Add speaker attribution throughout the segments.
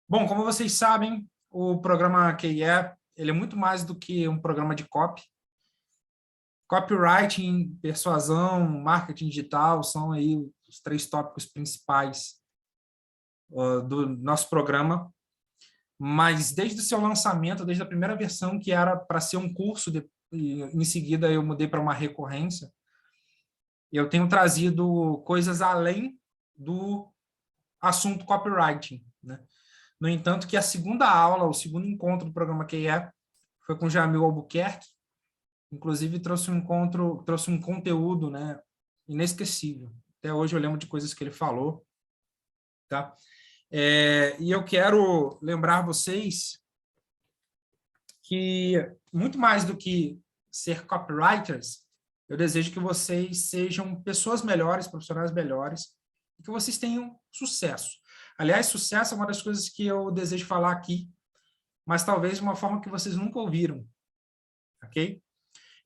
Speaker 1: Bom, como vocês sabem, o programa QIE, ele é muito mais do que um programa de copy. Copywriting, persuasão, marketing digital são aí os três tópicos principais do nosso programa. Mas desde o seu lançamento, desde a primeira versão, que era para ser um curso, e em seguida eu mudei para uma recorrência, eu tenho trazido coisas além do assunto copywriting, né? No entanto, que a segunda aula, o segundo encontro do programa QE foi com Jamil Albuquerque, inclusive trouxe um conteúdo, né, inesquecível. Até hoje eu lembro de coisas que ele falou, tá? E eu quero lembrar vocês que, muito mais do que ser copywriters, eu desejo que vocês sejam pessoas melhores, profissionais melhores, e que vocês tenham sucesso. Aliás, sucesso é uma das coisas que eu desejo falar aqui, mas talvez de uma forma que vocês nunca ouviram, ok?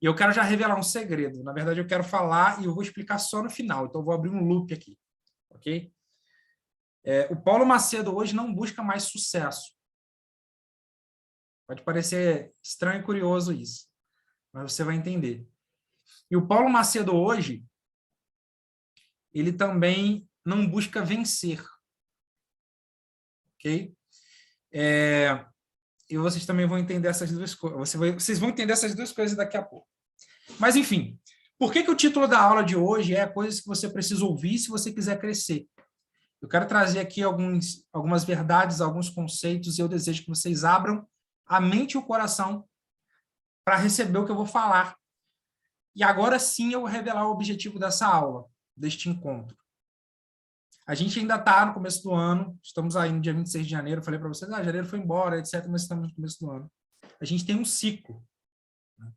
Speaker 1: E eu quero já revelar um segredo. Na verdade, eu quero falar e eu vou explicar só no final, então eu vou abrir um loop aqui, ok? O Paulo Macedo hoje não busca mais sucesso. Pode parecer estranho e curioso isso, mas você vai entender. E o Paulo Macedo hoje, ele também não busca vencer, ok? E vocês também vão entender essas duas coisas. Vocês vão entender essas duas coisas daqui a pouco. Mas, enfim, por que o título da aula de hoje é coisas que você precisa ouvir se você quiser crescer? Eu quero trazer aqui algumas verdades, alguns conceitos, e eu desejo que vocês abram a mente e o coração para receber o que eu vou falar. E agora sim eu vou revelar o objetivo dessa aula, deste encontro. A gente ainda está no começo do ano, estamos aí no dia 26 de janeiro, eu falei para vocês, janeiro foi embora, etc., mas estamos no começo do ano. A gente tem um ciclo. Né?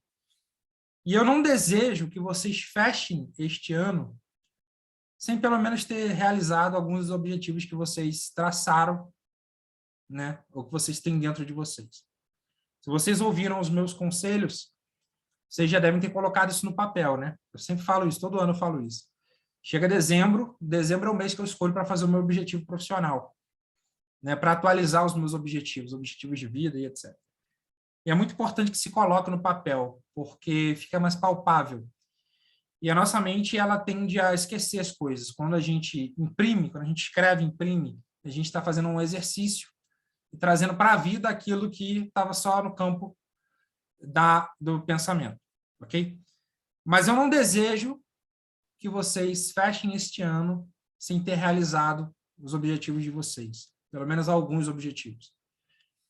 Speaker 1: E eu não desejo que vocês fechem este ano sem pelo menos ter realizado alguns dos objetivos que vocês traçaram, né? Ou que vocês têm dentro de vocês. Se vocês ouviram os meus conselhos, vocês já devem ter colocado isso no papel, né? Eu sempre falo isso, todo ano eu falo isso. Chega dezembro é o mês que eu escolho para fazer o meu objetivo profissional, né? Para atualizar os meus objetivos de vida e etc. E é muito importante que se coloque no papel, porque fica mais palpável. E a nossa mente, ela tende a esquecer as coisas. Quando a gente imprime, quando a gente escreve, imprime, a gente está fazendo um exercício e trazendo para a vida aquilo que estava só no campo do pensamento, ok? Mas eu não desejo que vocês fechem este ano sem ter realizado os objetivos de vocês, pelo menos alguns objetivos.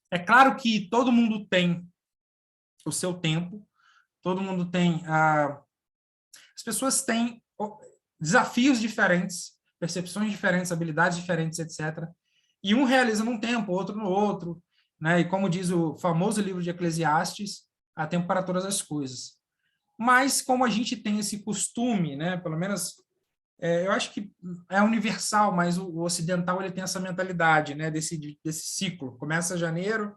Speaker 1: É claro que todo mundo tem o seu tempo, todo mundo tem... as pessoas têm desafios diferentes, percepções diferentes, habilidades diferentes, etc. E um realiza num tempo, outro no outro, né? E como diz o famoso livro de Eclesiastes, há tempo para todas as coisas. Mas como a gente tem esse costume, né? Pelo menos eu acho que é universal, mas o ocidental ele tem essa mentalidade, né? Desse ciclo. Começa em janeiro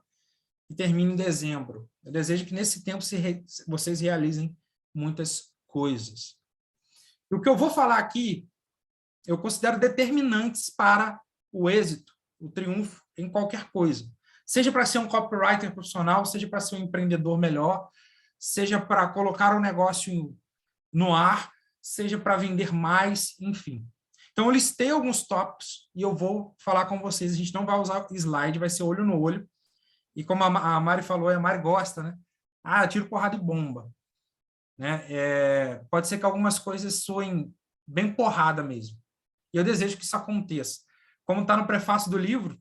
Speaker 1: e termina em dezembro. Eu desejo que nesse tempo vocês realizem muitas coisas. E o que eu vou falar aqui, eu considero determinantes para o êxito, o triunfo em qualquer coisa. Seja para ser um copywriter profissional, seja para ser um empreendedor melhor, seja para colocar um negócio no ar, seja para vender mais, enfim. Então, eu listei alguns tópicos e eu vou falar com vocês. A gente não vai usar slide, vai ser olho no olho. E como a Mari falou, a Mari gosta, né? Tiro, porrada e bomba. Né? Pode ser que algumas coisas soem bem porrada mesmo. E eu desejo que isso aconteça. Como está no prefácio do livro,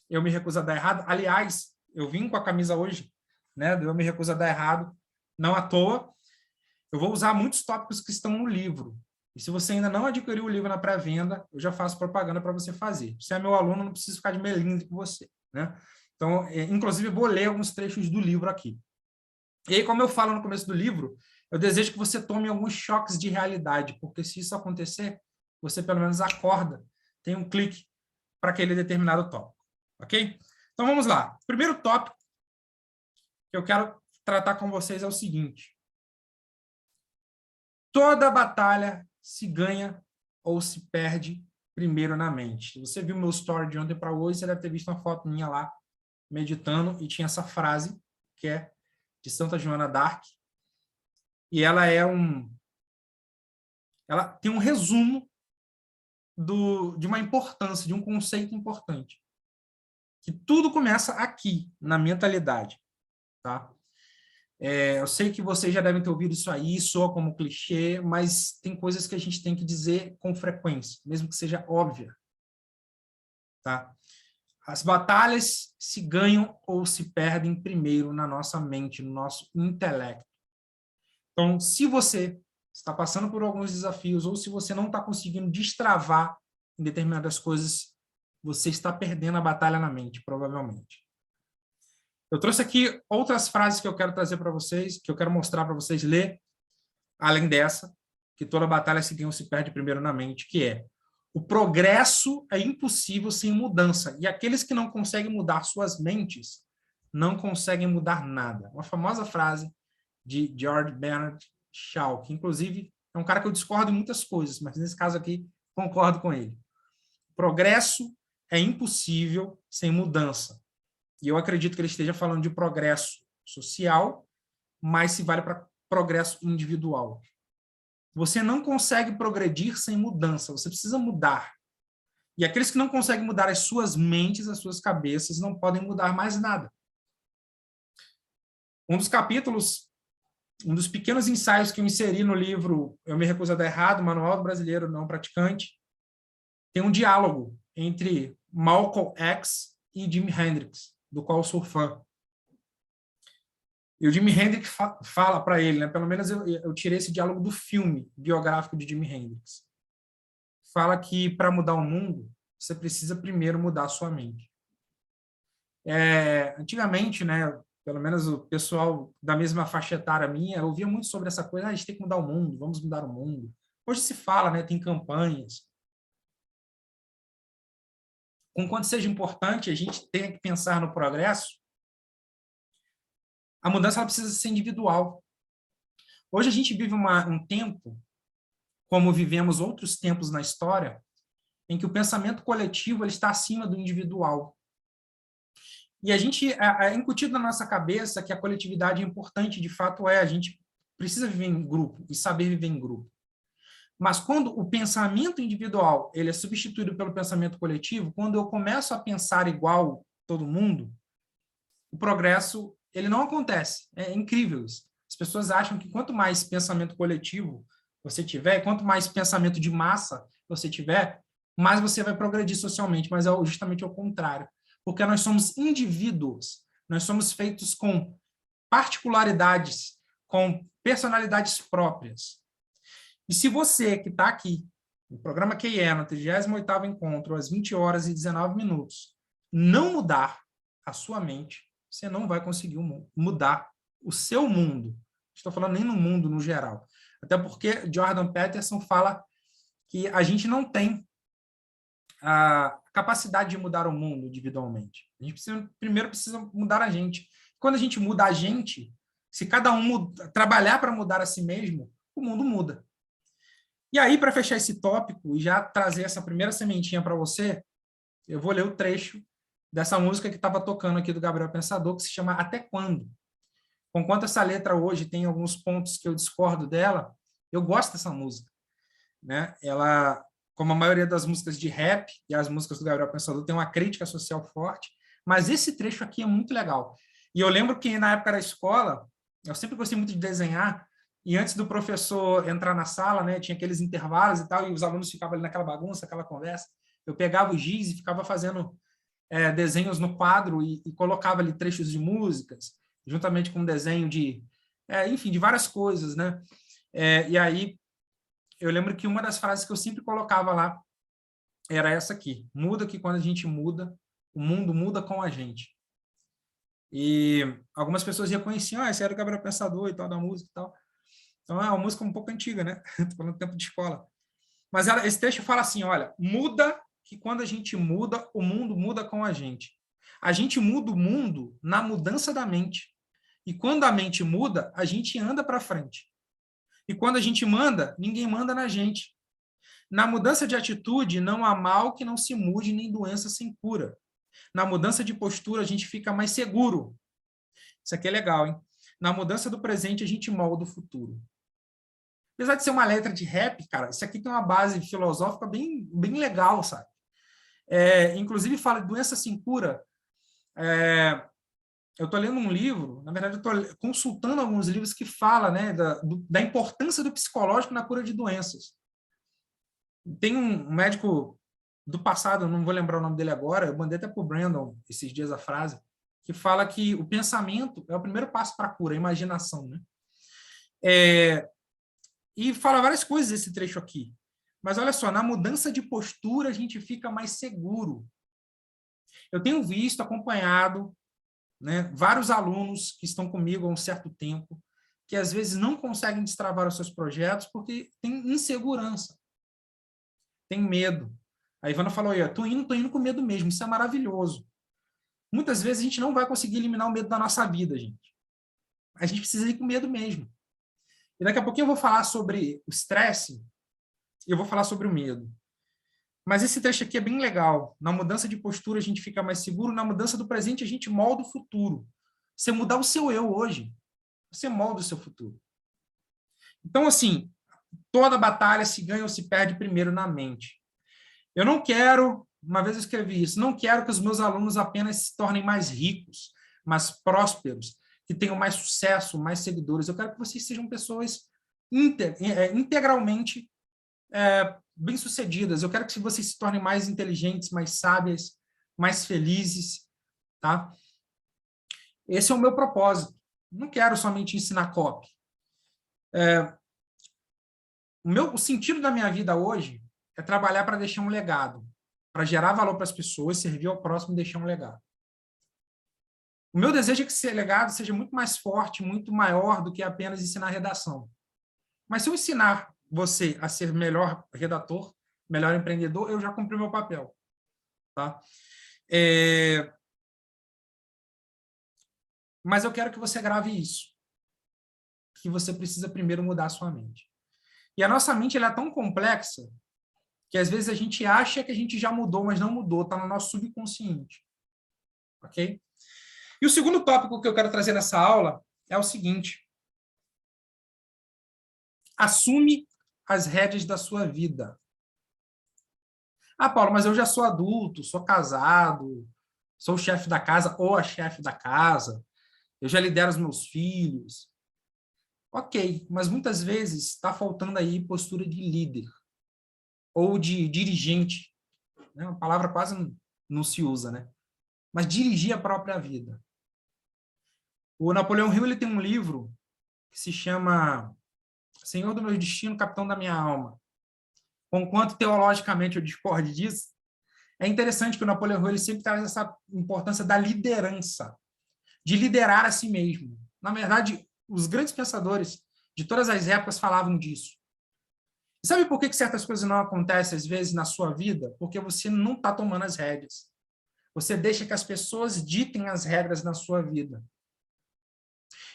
Speaker 1: Eu Me Recuso a Dar Errado. Aliás, eu vim com a camisa hoje, né? Eu Me Recuso a Dar Errado, não à toa. Eu vou usar muitos tópicos que estão no livro. E se você ainda não adquiriu o livro na pré-venda, eu já faço propaganda para você fazer. Se é meu aluno, não preciso ficar de melindre com você. Né? Então, inclusive, vou ler alguns trechos do livro aqui. E aí, como eu falo no começo do livro, eu desejo que você tome alguns choques de realidade, porque se isso acontecer, você pelo menos acorda, tem um clique para aquele determinado tópico. Ok? Então, vamos lá. O primeiro tópico que eu quero tratar com vocês é o seguinte. Toda batalha se ganha ou se perde primeiro na mente. Se você viu meu story de ontem para hoje, você deve ter visto uma foto minha lá, meditando, e tinha essa frase, que é de Santa Joana d'Arc, e ela tem um resumo de uma importância, de um conceito importante. Que tudo começa aqui, na mentalidade. Tá? Eu sei que vocês já devem ter ouvido isso aí, soa como clichê, mas tem coisas que a gente tem que dizer com frequência, mesmo que seja óbvia. Tá? As batalhas se ganham ou se perdem primeiro na nossa mente, no nosso intelecto. Então, se você está passando por alguns desafios ou se você não está conseguindo destravar em determinadas coisas, você está perdendo a batalha na mente, provavelmente. Eu trouxe aqui outras frases que eu quero trazer para vocês, que eu quero mostrar para vocês ler, além dessa, que toda batalha se ganha ou se perde primeiro na mente, que é: o progresso é impossível sem mudança, e aqueles que não conseguem mudar suas mentes não conseguem mudar nada. Uma famosa frase de George Bernard Shaw, que inclusive é um cara que eu discordo em muitas coisas, mas nesse caso aqui concordo com ele. Progresso é impossível sem mudança. E eu acredito que ele esteja falando de progresso social, mas se vale para progresso individual. Você não consegue progredir sem mudança, você precisa mudar. E aqueles que não conseguem mudar as suas mentes, as suas cabeças, não podem mudar mais nada. Um dos capítulos, um dos pequenos ensaios que eu inseri no livro Eu Me Recuso a Dar Errado, Manual do Brasileiro Não Praticante, tem um diálogo entre Malcolm X e Jimi Hendrix, do qual eu sou fã. E o Jimi Hendrix fala para ele, né? Pelo menos eu tirei esse diálogo do filme biográfico de Jimi Hendrix. Fala que para mudar o mundo, você precisa primeiro mudar a sua mente. Antigamente, né, pelo menos o pessoal da mesma faixa etária minha, ouvia muito sobre essa coisa: a gente tem que mudar o mundo, vamos mudar o mundo. Hoje se fala, né, tem campanhas. Conquanto seja importante, a gente tem que pensar no progresso, a mudança ela precisa ser individual. Hoje a gente vive um tempo, como vivemos outros tempos na história, em que o pensamento coletivo ele está acima do individual. E a gente é incutido na nossa cabeça que a coletividade é importante, de fato a gente precisa viver em grupo e saber viver em grupo. Mas quando o pensamento individual ele é substituído pelo pensamento coletivo, quando eu começo a pensar igual todo mundo, o progresso ele não acontece. É incrível isso. As pessoas acham que quanto mais pensamento coletivo você tiver, quanto mais pensamento de massa você tiver, mais você vai progredir socialmente, mas é justamente o contrário. Porque nós somos indivíduos, nós somos feitos com particularidades, com personalidades próprias. E se você que está aqui, no programa QE, no 38º encontro, às 20h19, não mudar a sua mente, você não vai conseguir mudar o seu mundo. Estou falando nem no mundo no geral. Até porque Jordan Peterson fala que a gente não tem a capacidade de mudar o mundo individualmente. A gente primeiro precisa mudar a gente. Quando a gente muda a gente, se cada um trabalhar para mudar a si mesmo, o mundo muda. E aí, para fechar esse tópico e já trazer essa primeira sementinha para você, eu vou ler o trecho dessa música que estava tocando aqui do Gabriel Pensador, que se chama Até Quando. Conquanto essa letra hoje tem alguns pontos que eu discordo dela, eu gosto dessa música. Né? Ela, como a maioria das músicas de rap e as músicas do Gabriel Pensador, tem uma crítica social forte, mas esse trecho aqui é muito legal. E eu lembro que na época da escola, eu sempre gostei muito de desenhar, e antes do professor entrar na sala, né, tinha aqueles intervalos e tal, e os alunos ficavam ali naquela bagunça, aquela conversa, eu pegava o giz e ficava fazendo desenhos no quadro e colocava ali trechos de músicas, juntamente com um desenho de, enfim, de várias coisas, né? E aí, eu lembro que uma das frases que eu sempre colocava lá era essa aqui: muda que quando a gente muda, o mundo muda com a gente. E algumas pessoas reconheciam, esse era o Gabriel Pensador e tal, da música e tal. Então é uma música um pouco antiga, né? Estou falando do tempo de escola. Mas esse texto fala assim, olha, muda que quando a gente muda, o mundo muda com a gente. A gente muda o mundo na mudança da mente. E quando a mente muda, a gente anda para frente. E quando a gente manda, ninguém manda na gente. Na mudança de atitude, não há mal que não se mude, nem doença sem cura. Na mudança de postura, a gente fica mais seguro. Isso aqui é legal, hein? Na mudança do presente, a gente molda o futuro. Apesar de ser uma letra de rap, cara, isso aqui tem uma base filosófica bem legal, sabe? Inclusive, fala de doença sem cura. Eu estou lendo um livro, na verdade, eu estou consultando alguns livros que falam, né, da importância do psicológico na cura de doenças. Tem um médico do passado, eu não vou lembrar o nome dele agora, eu mandei até para o Brandon esses dias a frase, que fala que o pensamento é o primeiro passo para a cura, a imaginação, né? E fala várias coisas esse trecho aqui. Mas olha só, na mudança de postura a gente fica mais seguro. Eu tenho visto, acompanhado, né, vários alunos que estão comigo há um certo tempo, que às vezes não conseguem destravar os seus projetos porque tem insegurança, tem medo. A Ivana falou, tô indo com medo mesmo, isso é maravilhoso. Muitas vezes a gente não vai conseguir eliminar o medo da nossa vida, gente. A gente precisa ir com medo mesmo. E daqui a pouquinho eu vou falar sobre o estresse e eu vou falar sobre o medo. Mas esse trecho aqui é bem legal. Na mudança de postura a gente fica mais seguro, na mudança do presente a gente molda o futuro. Você mudar o seu eu hoje, você molda o seu futuro. Então, assim, toda batalha se ganha ou se perde primeiro na mente. Eu não quero, uma vez eu escrevi isso, não quero que os meus alunos apenas se tornem mais ricos, mais prósperos, que tenham mais sucesso, mais seguidores. Eu quero que vocês sejam pessoas integralmente bem-sucedidas. Eu quero que vocês se tornem mais inteligentes, mais sábias, mais felizes, tá? Esse é o meu propósito. Não quero somente ensinar copy. O sentido da minha vida hoje é trabalhar para deixar um legado, para gerar valor para as pessoas, servir ao próximo e deixar um legado. O meu desejo é que esse legado seja muito mais forte, muito maior do que apenas ensinar redação. Mas se eu ensinar você a ser melhor redator, melhor empreendedor, eu já cumpri o meu papel. Tá? Mas eu quero que você grave isso. Que você precisa primeiro mudar a sua mente. E a nossa mente ela é tão complexa que às vezes a gente acha que a gente já mudou, mas não mudou, está no nosso subconsciente. Ok? E o segundo tópico que eu quero trazer nessa aula é o seguinte. Assume as rédeas da sua vida. Ah, Paulo, mas eu já sou adulto, sou casado, sou o chefe da casa ou a chefe da casa, eu já lidero os meus filhos. Ok, mas muitas vezes está faltando aí postura de líder ou de dirigente. Né? Uma palavra quase não se usa, né? Mas dirigir a própria vida. O Napoleão Hill ele tem um livro que se chama Senhor do meu destino, capitão da minha alma. Conquanto teologicamente eu discorde disso, é interessante que o Napoleão Hill ele sempre traz essa importância da liderança, de liderar a si mesmo. Na verdade, os grandes pensadores de todas as épocas falavam disso. E sabe por que certas coisas não acontecem, às vezes, na sua vida? Porque você não está tomando as rédeas. Você deixa que as pessoas ditem as regras na sua vida.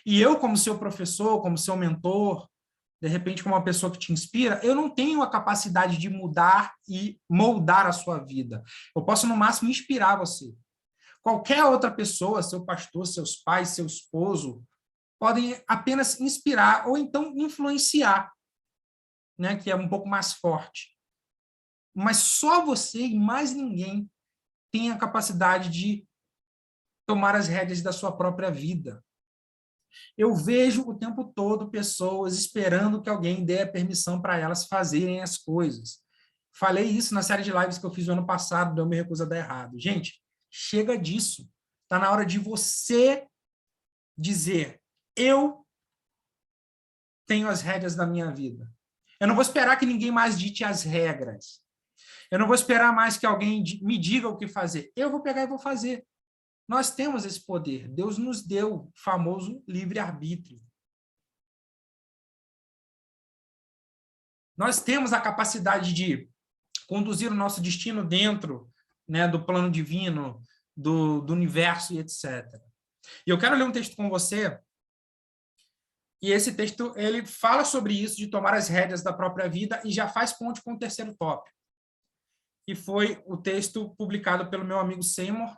Speaker 1: E eu, como seu professor, como seu mentor, de repente, como uma pessoa que te inspira, eu não tenho a capacidade de mudar e moldar a sua vida. Eu posso, no máximo, inspirar você. Qualquer outra pessoa, seu pastor, seus pais, seu esposo, podem apenas inspirar ou então influenciar, né, que é um pouco mais forte. Mas só você e mais ninguém tem a capacidade de tomar as rédeas da sua própria vida. Eu vejo o tempo todo pessoas esperando que alguém dê a permissão para elas fazerem as coisas. Falei isso na série de lives que eu fiz no ano passado, do Eu Me Recuso a Dar Errado. Gente, chega disso. Está na hora de você dizer, eu tenho as rédeas da minha vida. Eu não vou esperar que ninguém mais dite as regras. Eu não vou esperar mais que alguém me diga o que fazer. Eu vou pegar e vou fazer. Nós temos esse poder. Deus nos deu o famoso livre-arbítrio. Nós temos a capacidade de conduzir o nosso destino dentro, né, do plano divino, do universo e etc. E eu quero ler um texto com você E esse texto, ele fala sobre isso, de tomar as rédeas da própria vida, e já faz ponte com o terceiro tópico, que foi o texto publicado pelo meu amigo Seymour,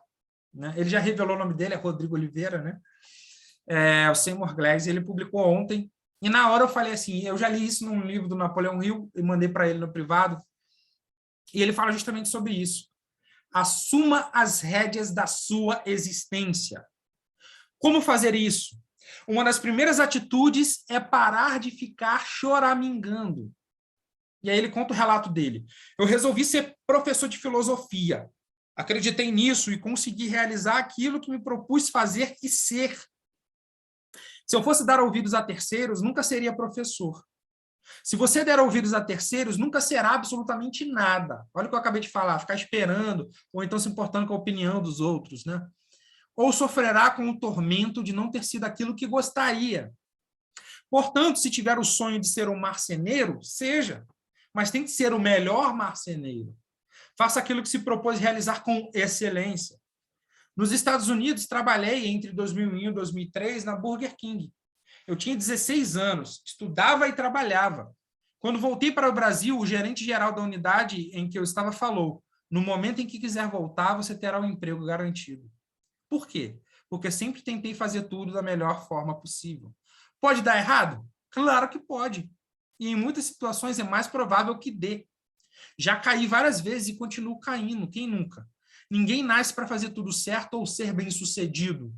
Speaker 1: né? Ele já revelou o nome dele, é Rodrigo Oliveira, né? O Seymour Glass, ele publicou ontem, e na hora eu falei assim, eu já li isso num livro do Napoleão Hill, e mandei para ele no privado, e ele fala justamente sobre isso. Assuma as rédeas da sua existência. Como fazer isso? Uma das primeiras atitudes é parar de ficar choramingando. E aí ele conta o relato dele. Eu resolvi ser professor de filosofia. Acreditei nisso e consegui realizar aquilo que me propus fazer e ser. Se eu fosse dar ouvidos a terceiros, nunca seria professor. Se você der ouvidos a terceiros, nunca será absolutamente nada. Olha o que eu acabei de falar, ficar esperando, ou então se importando com a opinião dos outros, né? Ou sofrerá com o tormento de não ter sido aquilo que gostaria. Portanto, se tiver o sonho de ser um marceneiro, seja, mas tem que ser o melhor marceneiro. Faça aquilo que se propôs realizar com excelência. Nos Estados Unidos, trabalhei entre 2001 e 2003 na Burger King. Eu tinha 16 anos, estudava e trabalhava. Quando voltei para o Brasil, o gerente geral da unidade em que eu estava falou: no momento em que quiser voltar, você terá um emprego garantido. Por quê? Porque sempre tentei fazer tudo da melhor forma possível. Pode dar errado? Claro que pode. E em muitas situações é mais provável que dê. Já caí várias vezes e continuo caindo. Quem nunca? Ninguém nasce para fazer tudo certo ou ser bem-sucedido.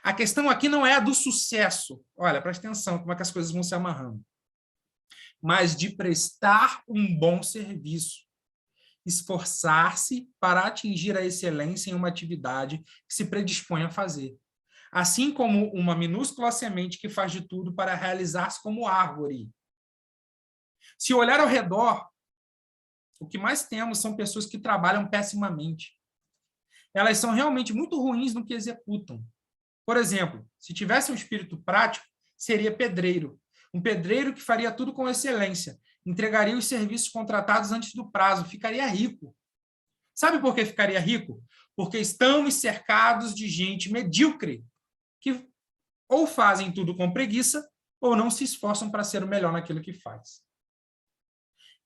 Speaker 1: A questão aqui não é a do sucesso. Olha, presta atenção como é que as coisas vão se amarrando. Mas de prestar um bom serviço. Esforçar-se para atingir a excelência em uma atividade que se predispõe a fazer. Assim como uma minúscula semente que faz de tudo para realizar-se como árvore. Se olhar ao redor, o que mais temos são pessoas que trabalham pessimamente. Elas são realmente muito ruins no que executam. Por exemplo, se tivesse um espírito prático, seria pedreiro. Um pedreiro que faria tudo com excelência, entregaria os serviços contratados antes do prazo, ficaria rico. Sabe por que ficaria rico? Porque estamos cercados de gente medíocre, que ou fazem tudo com preguiça, ou não se esforçam para ser o melhor naquilo que faz.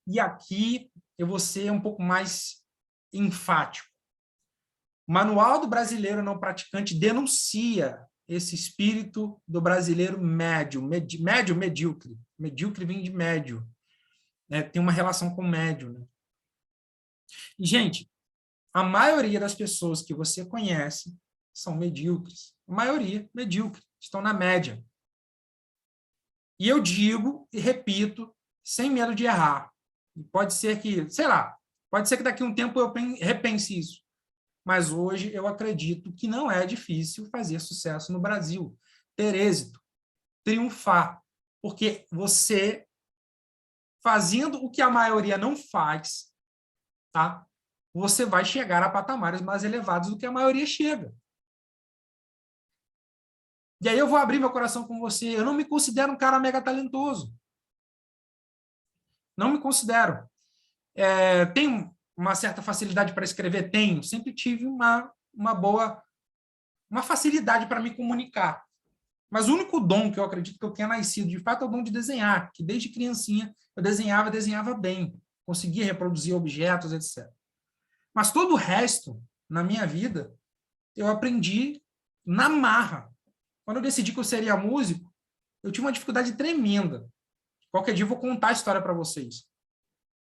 Speaker 1: E aqui eu vou ser um pouco mais enfático. O Manual do Brasileiro Não Praticante denuncia esse espírito do brasileiro médio, medíocre. Medíocre vem de médio. Né? Tem uma relação com médio. Né? E, gente, a maioria das pessoas que você conhece são medíocres. A maioria, medíocre. Estão na média. E eu digo e repito, sem medo de errar. Pode ser que, sei lá, pode ser que daqui a um tempo eu repense isso. Mas hoje eu acredito que não é difícil fazer sucesso no Brasil, ter êxito, triunfar, porque você, fazendo o que a maioria não faz, tá? Você vai chegar a patamares mais elevados do que a maioria chega. E aí eu vou abrir meu coração com você. Eu não me considero um cara mega talentoso. Não me considero. Tenho uma certa facilidade para escrever? Tenho. Sempre tive uma facilidade para me comunicar. Mas o único dom que eu acredito que eu tenha nascido, de fato, é o dom de desenhar, que desde criancinha eu desenhava bem, conseguia reproduzir objetos, etc. Mas todo o resto, na minha vida, eu aprendi na marra. Quando eu decidi que eu seria músico, eu tive uma dificuldade tremenda. Qualquer dia eu vou contar a história para vocês.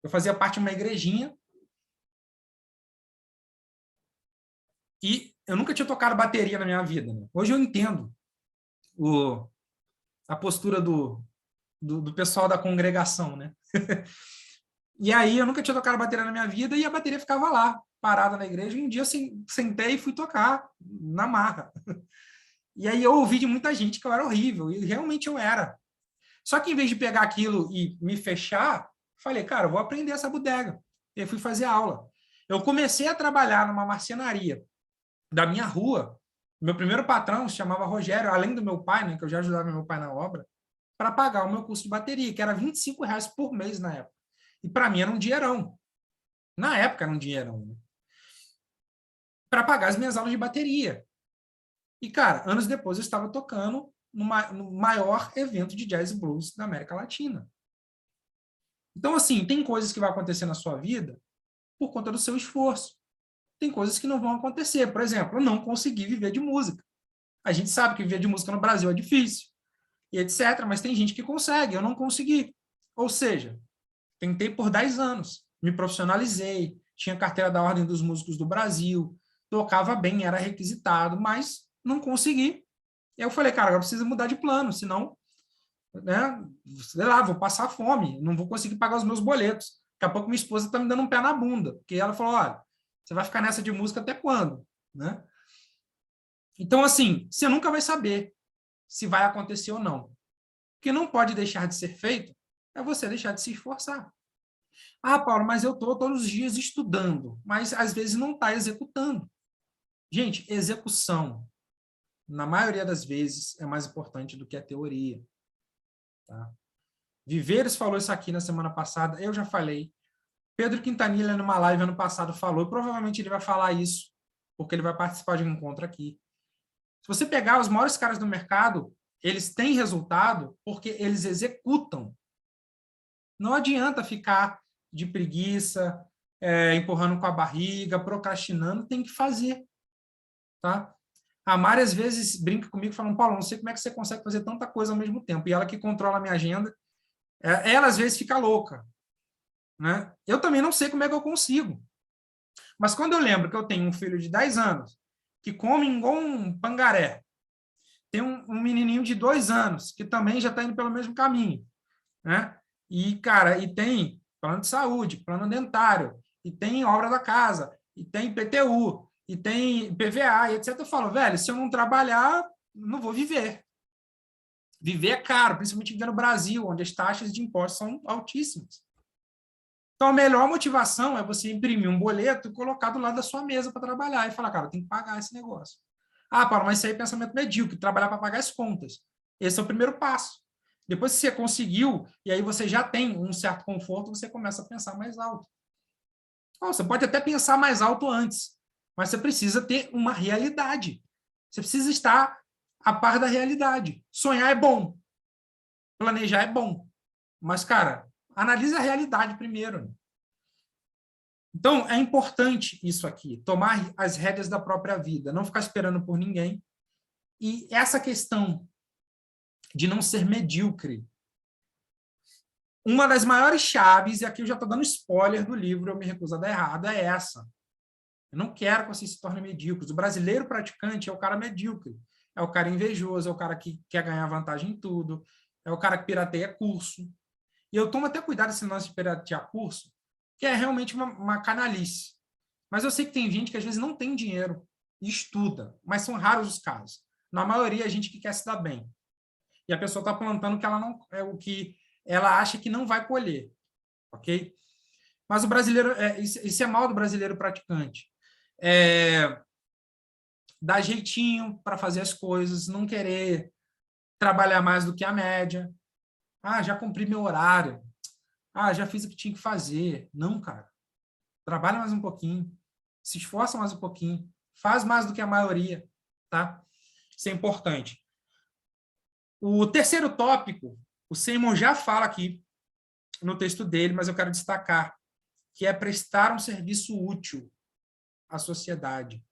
Speaker 1: Eu fazia parte de uma igrejinha e eu nunca tinha tocado bateria na minha vida. Né? Hoje eu entendo a postura do pessoal da congregação, né? E aí eu nunca tinha tocado bateria na minha vida e a bateria ficava lá, parada na igreja. E um dia eu sentei e fui tocar na marra. E aí eu ouvi de muita gente que eu era horrível, e realmente eu era. Só que em vez de pegar aquilo e me fechar, falei, cara, eu vou aprender essa bodega. E aí fui fazer aula. Eu comecei a trabalhar numa marcenaria da minha rua. Meu primeiro patrão se chamava Rogério, além do meu pai, né, que eu já ajudava meu pai na obra, para pagar o meu curso de bateria, que era R$ 25 por mês na época. E para mim era um dinheirão. Na época era um dinheirão. Né? Para pagar as minhas aulas de bateria. E, cara, anos depois eu estava tocando no maior evento de jazz e blues da América Latina. Então, assim, tem coisas que vão acontecer na sua vida por conta do seu esforço. Tem coisas que não vão acontecer. Por exemplo, eu não consegui viver de música. A gente sabe que viver de música no Brasil é difícil, e etc., mas tem gente que consegue, eu não consegui. Ou seja, tentei por 10 anos, me profissionalizei, tinha carteira da Ordem dos Músicos do Brasil, tocava bem, era requisitado, mas não consegui. E eu falei, cara, eu preciso mudar de plano, senão, né, sei lá, vou passar fome, não vou conseguir pagar os meus boletos. Daqui a pouco minha esposa está me dando um pé na bunda, porque ela falou, olha, você vai ficar nessa de música até quando? Né? Então, assim, você nunca vai saber se vai acontecer ou não. O que não pode deixar de ser feito é você deixar de se esforçar. Ah, Paulo, mas eu estou todos os dias estudando, mas às vezes não está executando. Gente, execução, na maioria das vezes, é mais importante do que a teoria. Tá? Viveres falou isso aqui na semana passada, eu já falei. Pedro Quintanilha, numa live ano passado, falou, e provavelmente ele vai falar isso, porque ele vai participar de um encontro aqui. Se você pegar os maiores caras do mercado, eles têm resultado porque eles executam. Não adianta ficar de preguiça, empurrando com a barriga, procrastinando, tem que fazer. Tá? A Mari, às vezes, brinca comigo, falando, Paulo, não sei como é que você consegue fazer tanta coisa ao mesmo tempo. E ela que controla a minha agenda, ela, às vezes, fica louca. Né? Eu também não sei como é que eu consigo. Mas quando eu lembro que eu tenho um filho de 10 anos, que come igual um pangaré, tem um menininho de 2 anos, que também já está indo pelo mesmo caminho, né? E, cara, e tem plano de saúde, plano dentário, e tem obra da casa, e tem IPTU, e tem PVA, e etc. Eu falo, velho, se eu não trabalhar, não vou viver. Viver é caro, principalmente viver no Brasil, onde as taxas de impostos são altíssimas. Então, a melhor motivação é você imprimir um boleto e colocar do lado da sua mesa para trabalhar e falar, cara, eu tenho que pagar esse negócio. Ah, Paulo, mas isso aí é pensamento medíocre, trabalhar para pagar as contas. Esse é o primeiro passo. Depois que você conseguiu, e aí você já tem um certo conforto, você começa a pensar mais alto. Bom, você pode até pensar mais alto antes, mas você precisa ter uma realidade. Você precisa estar a par da realidade. Sonhar é bom. Planejar é bom. Mas, cara, analise a realidade primeiro. Então, é importante isso aqui, tomar as rédeas da própria vida, não ficar esperando por ninguém. E essa questão de não ser medíocre. Uma das maiores chaves, e aqui eu já estou dando spoiler do livro, eu me recuso a dar errado, é essa. Eu não quero que vocês se tornem medíocres. O brasileiro praticante é o cara medíocre. É o cara invejoso, é o cara que quer ganhar vantagem em tudo, é o cara que pirateia curso. E eu tomo até cuidado desse lance de piratear curso, que é realmente uma canalice. Mas eu sei que tem gente que às vezes não tem dinheiro e estuda, mas são raros os casos. Na maioria, é gente que quer se dar bem. E a pessoa está plantando que ela não é o que ela acha que não vai colher, ok? Mas o brasileiro, isso é mal do brasileiro praticante. Dar jeitinho para fazer as coisas, não querer trabalhar mais do que a média. Ah, já cumpri meu horário. Ah, já fiz o que tinha que fazer. Não, cara. Trabalha mais um pouquinho. Se esforça mais um pouquinho. Faz mais do que a maioria, tá? Isso é importante. O terceiro tópico, o Simon já fala aqui no texto dele, mas eu quero destacar, que é prestar um serviço útil à sociedade.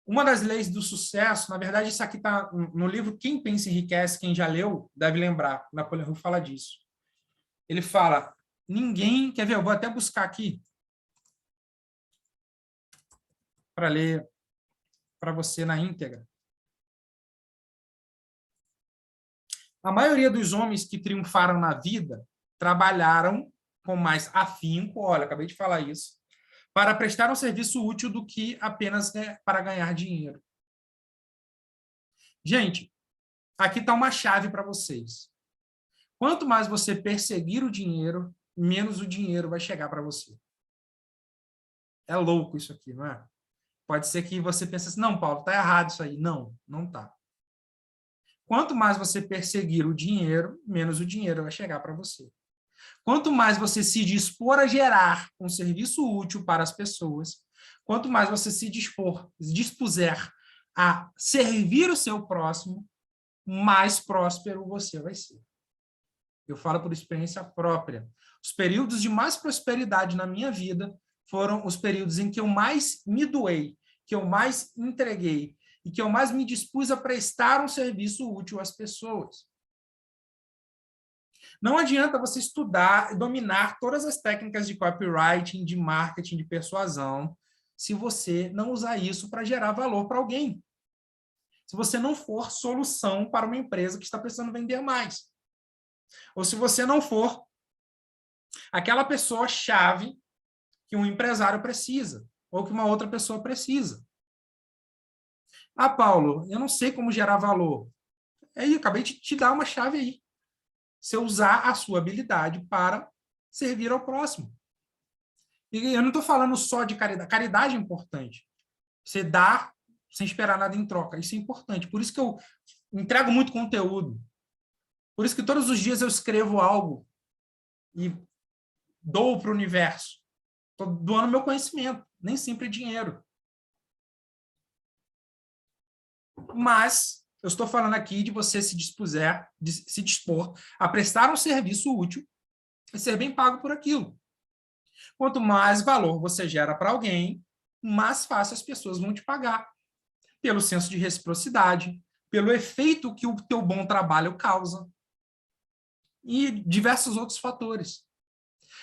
Speaker 1: Uma das leis do sucesso, na verdade, isso aqui está no livro Quem Pensa Enriquece, quem já leu deve lembrar, Napoleão Hill fala disso. Ele fala, ninguém, quer ver, eu vou até buscar aqui para ler para você na íntegra. A maioria dos homens que triunfaram na vida trabalharam com mais afinco, olha, acabei de falar isso, para prestar um serviço útil do que apenas para ganhar dinheiro. Gente, aqui está uma chave para vocês. Quanto mais você perseguir o dinheiro, menos o dinheiro vai chegar para você. É louco isso aqui, não é? Pode ser que você pense assim, não, Paulo, está errado isso aí. Não, não está. Quanto mais você perseguir o dinheiro, menos o dinheiro vai chegar para você. Quanto mais você se dispor a gerar um serviço útil para as pessoas, quanto mais você se dispuser a servir o seu próximo, mais próspero você vai ser. Eu falo por experiência própria. Os períodos de mais prosperidade na minha vida foram os períodos em que eu mais me doei, que eu mais entreguei e que eu mais me dispus a prestar um serviço útil às pessoas. Não adianta você estudar e dominar todas as técnicas de copywriting, de marketing, de persuasão, se você não usar isso para gerar valor para alguém. Se você não for solução para uma empresa que está precisando vender mais. Ou se você não for aquela pessoa-chave que um empresário precisa, ou que uma outra pessoa precisa. Ah, Paulo, eu não sei como gerar valor. Aí, acabei de te dar uma chave aí. Você usar a sua habilidade para servir ao próximo. E eu não estou falando só de caridade. Caridade é importante. Você dá sem esperar nada em troca. Isso é importante. Por isso que eu entrego muito conteúdo. Por isso que todos os dias eu escrevo algo e dou para o universo. Estou doando meu conhecimento. Nem sempre é dinheiro. Mas eu estou falando aqui de você se dispor a prestar um serviço útil e ser bem pago por aquilo. Quanto mais valor você gera para alguém, mais fácil as pessoas vão te pagar. Pelo senso de reciprocidade, pelo efeito que o teu bom trabalho causa e diversos outros fatores.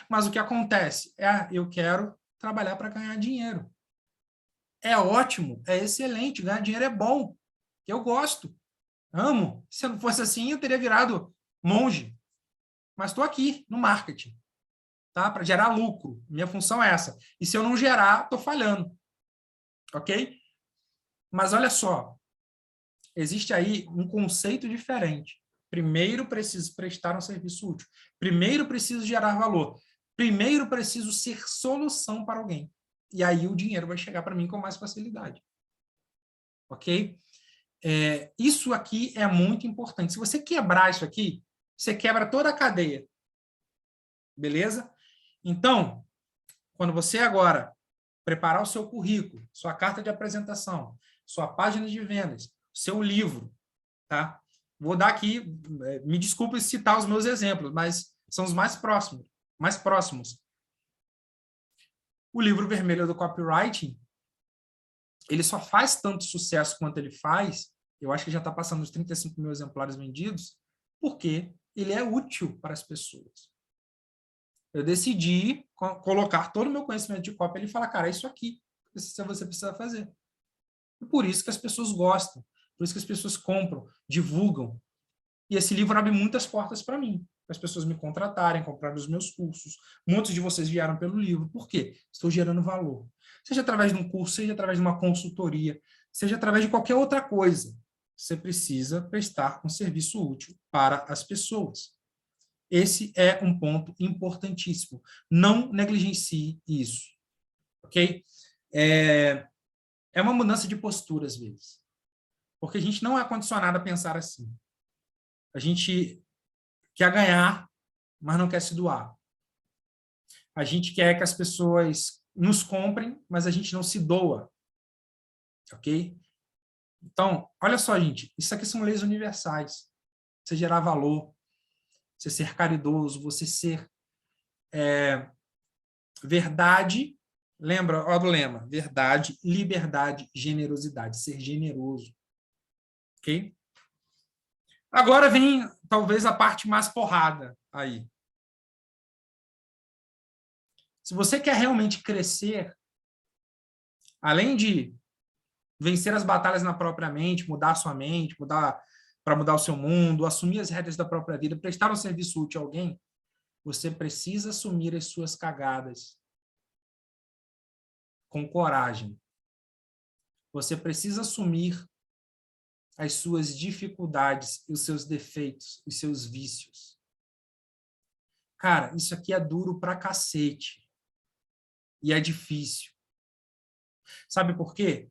Speaker 1: Mas o que acontece? Eu quero trabalhar para ganhar dinheiro. É ótimo, é excelente, ganhar dinheiro é bom. Eu gosto, amo. Se não fosse assim, eu teria virado monge. Mas estou aqui, no marketing, tá? Para gerar lucro. Minha função é essa. E se eu não gerar, estou falhando. Ok? Mas olha só, existe aí um conceito diferente. Primeiro preciso prestar um serviço útil. Primeiro preciso gerar valor. Primeiro preciso ser solução para alguém. E aí o dinheiro vai chegar para mim com mais facilidade. Ok? Isso aqui é muito importante. Se você quebrar isso aqui, você quebra toda a cadeia. Beleza? Então, quando você agora preparar o seu currículo, sua carta de apresentação, sua página de vendas, seu livro, tá? Vou dar aqui, me desculpe citar os meus exemplos, mas são os mais próximos, O livro vermelho do copywriting, ele só faz tanto sucesso quanto ele faz, eu acho que já está passando os 35 mil exemplares vendidos, porque ele é útil para as pessoas. Eu decidi colocar todo o meu conhecimento de copy e falar, cara, é isso aqui que você precisa fazer. E por isso que as pessoas gostam, por isso que as pessoas compram, divulgam. E esse livro abre muitas portas para mim, para as pessoas me contratarem, comprar os meus cursos. Muitos de vocês vieram pelo livro. Por quê? Estou gerando valor. Seja através de um curso, seja através de uma consultoria, seja através de qualquer outra coisa. Você precisa prestar um serviço útil para as pessoas. Esse é um ponto importantíssimo. Não negligencie isso. Ok? É uma mudança de postura, às vezes. Porque a gente não é condicionado a pensar assim. A gente quer ganhar, mas não quer se doar. A gente quer que as pessoas nos comprem, mas a gente não se doa. Ok? Então, olha só, gente. Isso aqui são leis universais. Você gerar valor, você ser caridoso, você ser verdade. Lembra ó, do lema? Verdade, liberdade, generosidade. Ser generoso. Ok? Agora vem, talvez, a parte mais porrada aí. Se você quer realmente crescer, além de vencer as batalhas na própria mente, mudar a sua mente, para mudar o seu mundo, assumir as rédeas da própria vida, prestar um serviço útil a alguém, você precisa assumir as suas cagadas com coragem. Você precisa assumir as suas dificuldades, os seus defeitos, os seus vícios. Cara, isso aqui é duro pra cacete. E é difícil. Sabe por quê?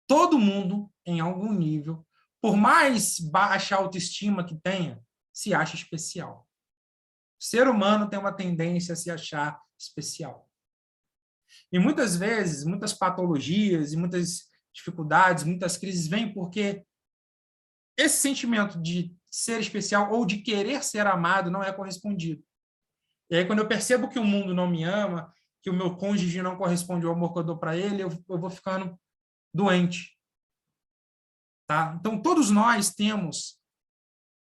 Speaker 1: Todo mundo, em algum nível, por mais baixa autoestima que tenha, se acha especial. O ser humano tem uma tendência a se achar especial. E muitas vezes, muitas patologias e muitas dificuldades, muitas crises vêm porque esse sentimento de ser especial ou de querer ser amado não é correspondido. E aí, quando eu percebo que o mundo não me ama, que o meu cônjuge não corresponde ao amor que eu dou para ele, eu vou ficando doente. Tá? Então, todos nós temos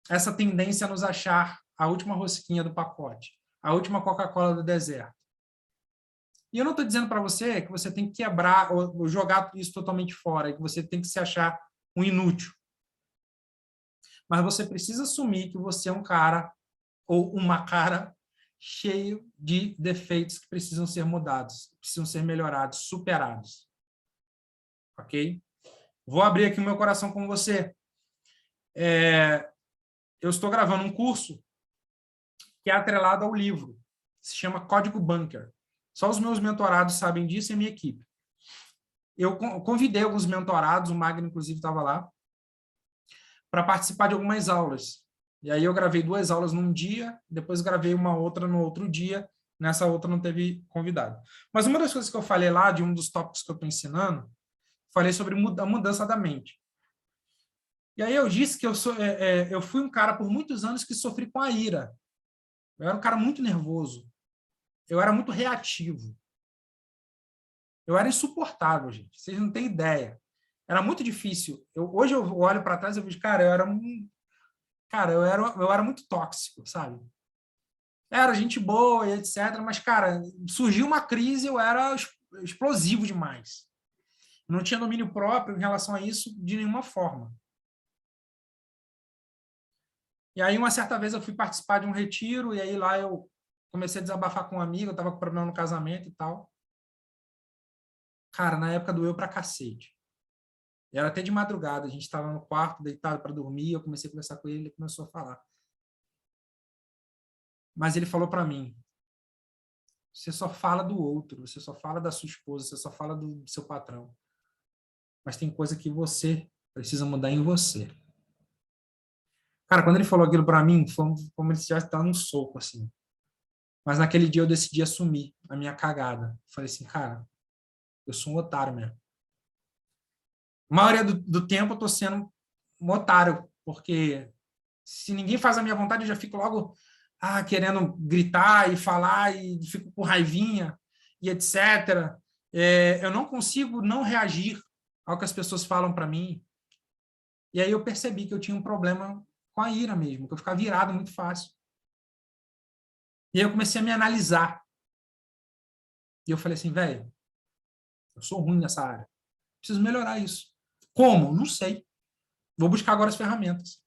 Speaker 1: essa tendência a nos achar a última rosquinha do pacote, a última Coca-Cola do deserto. E eu não estou dizendo para você que você tem que quebrar ou jogar isso totalmente fora, que você tem que se achar um inútil. Mas você precisa assumir que você é um cara ou uma cara cheio de defeitos que precisam ser mudados, precisam ser melhorados, superados. Ok? Vou abrir aqui o meu coração com você. Eu estou gravando um curso que é atrelado ao livro. Se chama Código Bunker. Só os meus mentorados sabem disso e a minha equipe. Eu convidei alguns mentorados, o Magno, inclusive, estava lá, para participar de algumas aulas. E aí eu gravei 2 aulas num dia, depois gravei uma outra no outro dia, nessa outra não teve convidado. Mas uma das coisas que eu falei lá, de um dos tópicos que eu estou ensinando, falei sobre a mudança da mente. E aí eu disse que eu fui um cara por muitos anos que sofri com a ira. Eu era um cara muito nervoso. Eu era muito reativo. Eu era insuportável, gente. Vocês não têm ideia. Era muito difícil. Hoje eu olho para trás e vejo, cara, eu era muito tóxico, sabe? Era gente boa e etc. Mas, cara, surgiu uma crise, eu era explosivo demais. Não tinha domínio próprio em relação a isso de nenhuma forma. E aí, uma certa vez, eu fui participar de um retiro, e aí lá eu comecei a desabafar com um amigo, eu estava com problema no casamento e tal. Cara, na época doeu pra cacete. Era até de madrugada, a gente estava no quarto, deitado para dormir, eu comecei a conversar com ele, ele começou a falar. Mas ele falou para mim, você só fala do outro, você só fala da sua esposa, você só fala do seu patrão. Mas tem coisa que você precisa mudar em você. Cara, quando ele falou aquilo para mim, foi como se estivesse dando um soco, assim. Mas naquele dia eu decidi assumir a minha cagada. Falei assim, cara, eu sou um otário mesmo. A maioria do tempo eu tô sendo um otário, porque se ninguém faz a minha vontade, eu já fico logo querendo gritar e falar e fico com raivinha e etc. Eu não consigo não reagir ao que as pessoas falam para mim. E aí eu percebi que eu tinha um problema com a ira mesmo, que eu ficava virado muito fácil. E aí eu comecei a me analisar. E eu falei assim, velho, eu sou ruim nessa área. Preciso melhorar isso. Como? Não sei. Vou buscar agora as ferramentas.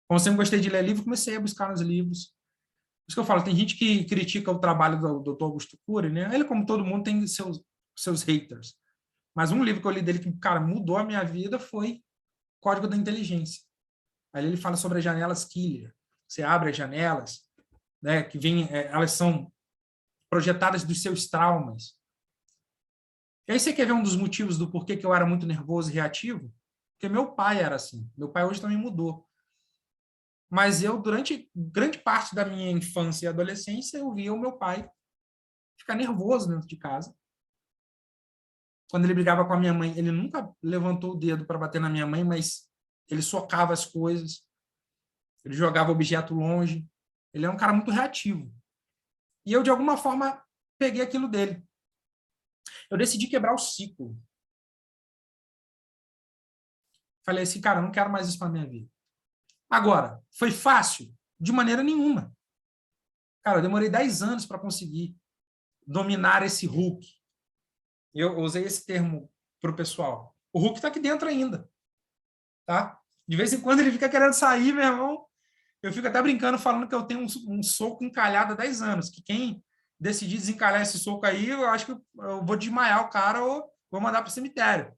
Speaker 1: Como eu sempre gostei de ler livro, comecei a buscar nos livros. Por isso que eu falo, tem gente que critica o trabalho do Dr. Augusto Cury, né? Ele, como todo mundo, tem seus haters. Mas um livro que eu li dele que, cara, mudou a minha vida foi Código da Inteligência. Aí ele fala sobre as janelas killer. Você abre as janelas, né, que elas são projetadas dos seus traumas. E aí você quer ver um dos motivos do porquê que eu era muito nervoso e reativo? Porque meu pai era assim. Meu pai hoje também mudou. Mas eu, durante grande parte da minha infância e adolescência, eu via o meu pai ficar nervoso dentro de casa. Quando ele brigava com a minha mãe, ele nunca levantou o dedo para bater na minha mãe, mas ele socava as coisas, ele jogava objeto longe. Ele é um cara muito reativo. E eu, de alguma forma, peguei aquilo dele. Eu decidi quebrar o ciclo. Falei assim, cara, eu não quero mais isso para minha vida. Agora, foi fácil? De maneira nenhuma. Cara, eu demorei 10 anos para conseguir dominar esse Hulk. Eu usei esse termo para o pessoal. O Hulk está aqui dentro ainda. Tá? De vez em quando ele fica querendo sair, meu irmão. Eu fico até brincando, falando que eu tenho um soco encalhado há 10 anos. Que quem decidir desencalhar esse soco aí, eu acho que eu vou desmaiar o cara ou vou mandar para o cemitério.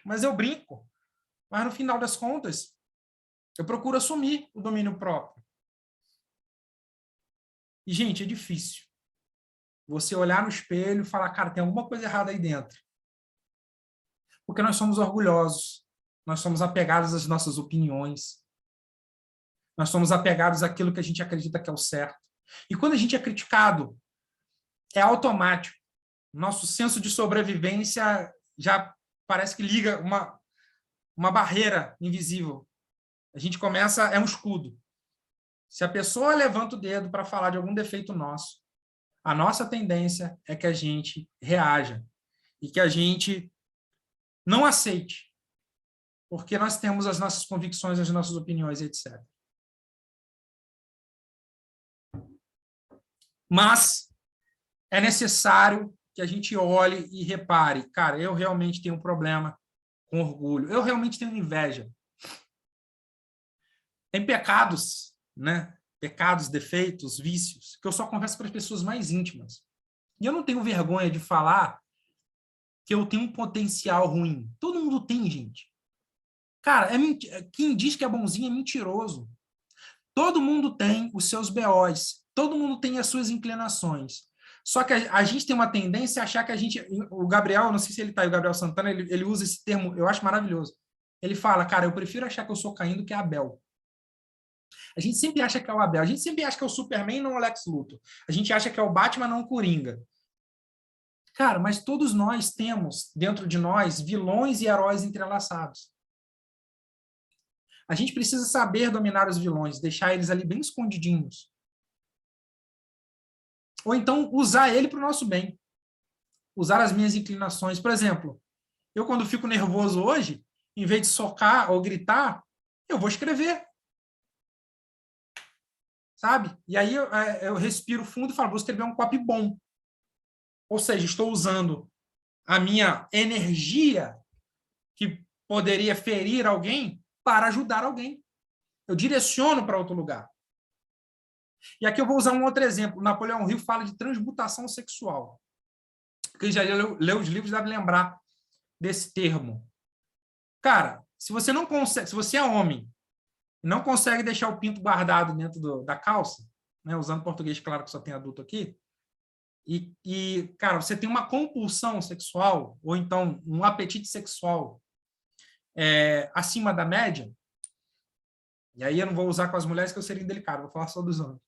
Speaker 1: Mas eu brinco. Mas no final das contas, eu procuro assumir o domínio próprio. E, gente, é difícil. Você olhar no espelho e falar, cara, tem alguma coisa errada aí dentro. Porque nós somos orgulhosos, nós somos apegados às nossas opiniões, nós somos apegados àquilo que a gente acredita que é o certo. E quando a gente é criticado, é automático. Nosso senso de sobrevivência já parece que liga uma uma barreira invisível. A gente começa, é um escudo. Se a pessoa levanta o dedo para falar de algum defeito nosso, a nossa tendência é que a gente reaja e que a gente não aceite, porque nós temos as nossas convicções, as nossas opiniões, etc. Mas é necessário que a gente olhe e repare, cara, eu realmente tenho um problema com orgulho, eu realmente tenho inveja. Tem pecados, né? Pecados, defeitos, vícios, que eu só confesso para as pessoas mais íntimas. E eu não tenho vergonha de falar que eu tenho um potencial ruim. Todo mundo tem, gente. Cara, quem diz que é bonzinho é mentiroso. Todo mundo tem os seus BOs, todo mundo tem as suas inclinações. Só que a gente tem uma tendência a achar que a gente... O Gabriel, não sei se ele está aí, o Gabriel Santana, ele usa esse termo, eu acho maravilhoso. Ele fala, cara, eu prefiro achar que eu sou Caim do que Abel. A gente sempre acha que é o Abel, a gente sempre acha que é o Superman, não o Lex Luthor. A gente acha que é o Batman, não o Coringa. Cara, mas todos nós temos, dentro de nós, vilões e heróis entrelaçados. A gente precisa saber dominar os vilões, deixar eles ali bem escondidinhos. Ou então usar ele para o nosso bem. Usar as minhas inclinações. Por exemplo, eu quando fico nervoso hoje, em vez de socar ou gritar, eu vou escrever. Sabe? E aí eu respiro fundo e falo, vou escrever um copy bom. Ou seja, estou usando a minha energia que poderia ferir alguém para ajudar alguém. Eu direciono para outro lugar. E aqui eu vou usar um outro exemplo. Napoleão Hill fala de transmutação sexual. Quem já leu os livros deve lembrar desse termo. Cara, se você não consegue, se você é homem e não consegue deixar o pinto guardado dentro da calça, né, usando português, claro que só tem adulto aqui, cara, você tem uma compulsão sexual, ou então um apetite sexual acima da média, e aí eu não vou usar com as mulheres que eu seria indelicado, vou falar só dos homens.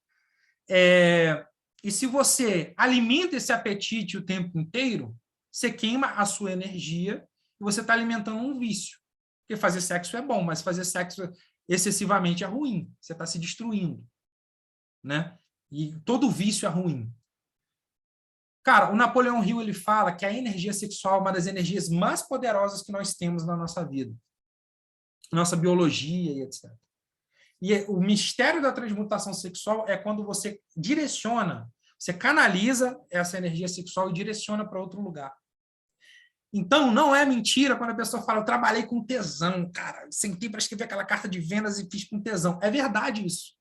Speaker 1: E se você alimenta esse apetite o tempo inteiro, você queima a sua energia e você está alimentando um vício. Porque fazer sexo é bom, mas fazer sexo excessivamente é ruim. Você está se destruindo. Né? E todo vício é ruim. Cara, o Napoleão Hill ele fala que a energia sexual é uma das energias mais poderosas que nós temos na nossa vida. Nossa biologia e etc. E o mistério da transmutação sexual é quando você direciona, você canaliza essa energia sexual e direciona para outro lugar. Então, não é mentira quando a pessoa fala, eu trabalhei com tesão, cara, sentei para escrever aquela carta de vendas e fiz com tesão. É verdade isso.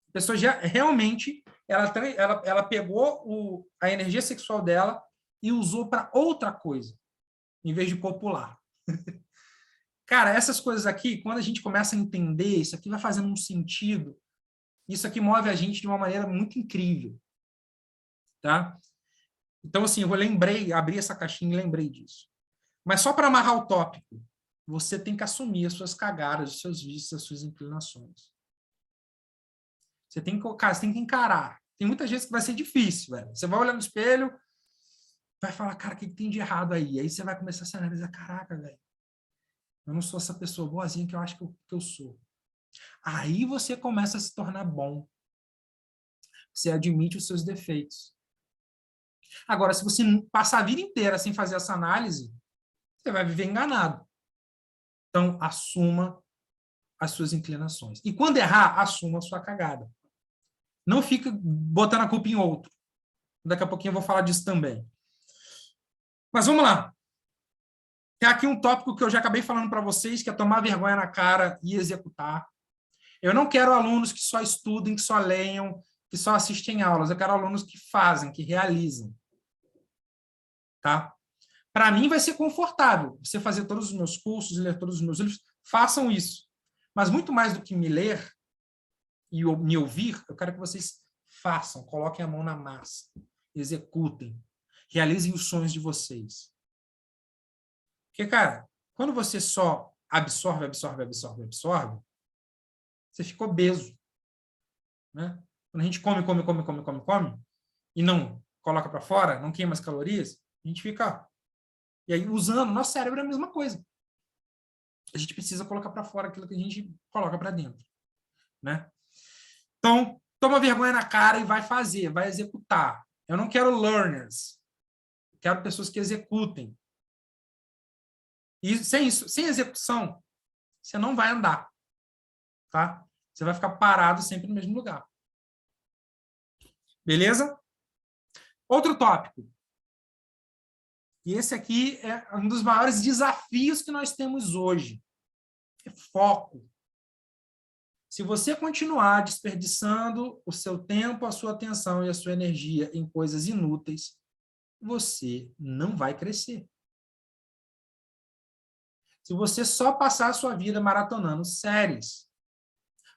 Speaker 1: A pessoa já realmente, ela pegou a energia sexual dela e usou para outra coisa, em vez de popular. Cara, essas coisas aqui, quando a gente começa a entender, isso aqui vai fazendo um sentido, isso aqui move a gente de uma maneira muito incrível. Tá? Então, assim, abri essa caixinha e lembrei disso. Mas só para amarrar o tópico, você tem que assumir as suas cagadas, os seus vícios, as suas inclinações. Você tem que encarar. Tem muitas vezes que vai ser difícil, velho. Você vai olhar no espelho, vai falar, cara, o que tem de errado aí? Aí você vai começar a se analisar, caraca, velho, eu não sou essa pessoa boazinha que eu acho que eu sou. Aí você começa a se tornar bom. Você admite os seus defeitos. Agora, se você passar a vida inteira sem fazer essa análise, você vai viver enganado. Então, assuma as suas inclinações. E quando errar, assuma a sua cagada. Não fica botando a culpa em outro. Daqui a pouquinho eu vou falar disso também. Mas vamos lá. Tem aqui um tópico que eu já acabei falando para vocês, que é tomar vergonha na cara e executar. Eu não quero alunos que só estudem, que só leiam, que só assistem aulas. Eu quero alunos que fazem, que realizam. Tá? Para mim vai ser confortável você fazer todos os meus cursos e ler todos os meus livros. Façam isso. Mas muito mais do que me ler e me ouvir, eu quero que vocês façam, coloquem a mão na massa, executem, realizem os sonhos de vocês. Porque, cara, quando você só absorve, você fica obeso. Né? Quando a gente come e não coloca para fora, não queima as calorias, a gente fica... E aí, usando, nosso cérebro é a mesma coisa. a gente precisa colocar para fora aquilo que a gente coloca para dentro, né? Então, toma vergonha na cara e vai fazer, vai executar. Eu não quero learners, quero pessoas que executem. E sem isso, sem execução, você não vai andar, tá? Você vai ficar parado sempre no mesmo lugar. Beleza? Outro tópico. E esse aqui é um dos maiores desafios que nós temos hoje. É foco. Se você continuar desperdiçando o seu tempo, a sua atenção e a sua energia em coisas inúteis, você não vai crescer. Se você só passar a sua vida maratonando séries,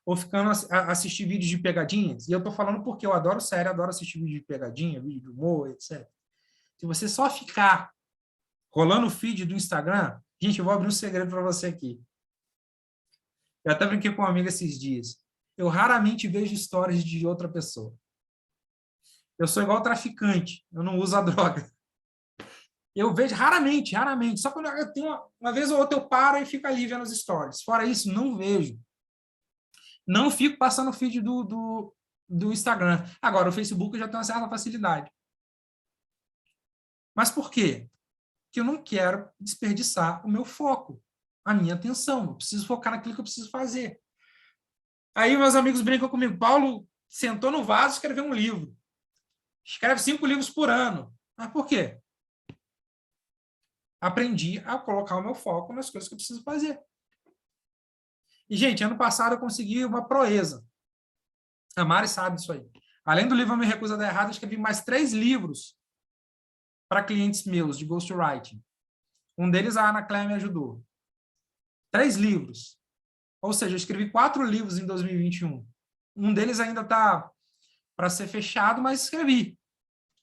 Speaker 1: ou ficando assistir vídeos de pegadinhas, e eu estou falando porque eu adoro série, adoro assistir vídeo de pegadinha, vídeo de humor, etc. Se você só ficar rolando o feed do Instagram, gente, eu vou abrir um segredo para você aqui. Eu até brinquei com uma amiga esses dias. Eu raramente vejo stories de outra pessoa. Eu sou igual traficante, eu não uso a droga. Eu vejo raramente. Só quando eu tenho uma vez ou outra eu paro e fico ali vendo os stories. Fora isso, não vejo. Não fico passando o feed do Instagram. Agora, o Facebook eu já tenho uma certa facilidade. Mas por quê? Porque eu não quero desperdiçar o meu foco, a minha atenção. Eu preciso focar naquilo que eu preciso fazer. Aí meus amigos brincam comigo. Paulo sentou no vaso e escreveu um livro. Escreve 5 livros por ano. Mas por quê? Aprendi a colocar o meu foco nas coisas que eu preciso fazer. E, gente, ano passado eu consegui uma proeza. A Mari sabe disso aí. Além do livro Eu Me Recuso a Dar Errado, eu escrevi mais 3 livros para clientes meus de ghostwriting. Um deles a Ana Cléia me ajudou. 3 livros. Ou seja, eu escrevi 4 livros em 2021. Um deles ainda está para ser fechado, mas escrevi.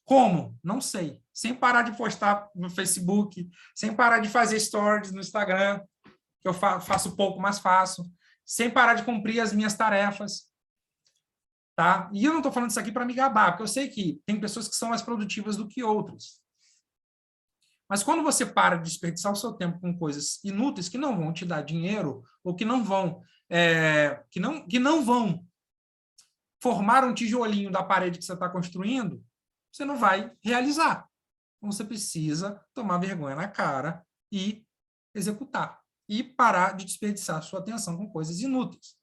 Speaker 1: Como? Não sei. Sem parar de postar no Facebook, sem parar de fazer stories no Instagram, que eu faço pouco, mas faço, sem parar de cumprir as minhas tarefas. Tá? E eu não estou falando isso aqui para me gabar, porque eu sei que tem pessoas que são mais produtivas do que outras. Mas quando você para de desperdiçar o seu tempo com coisas inúteis que não vão te dar dinheiro, ou que não vão, que não vão formar um tijolinho da parede que você está construindo, você não vai realizar. Então, você precisa tomar vergonha na cara e executar. E parar de desperdiçar sua atenção com coisas inúteis.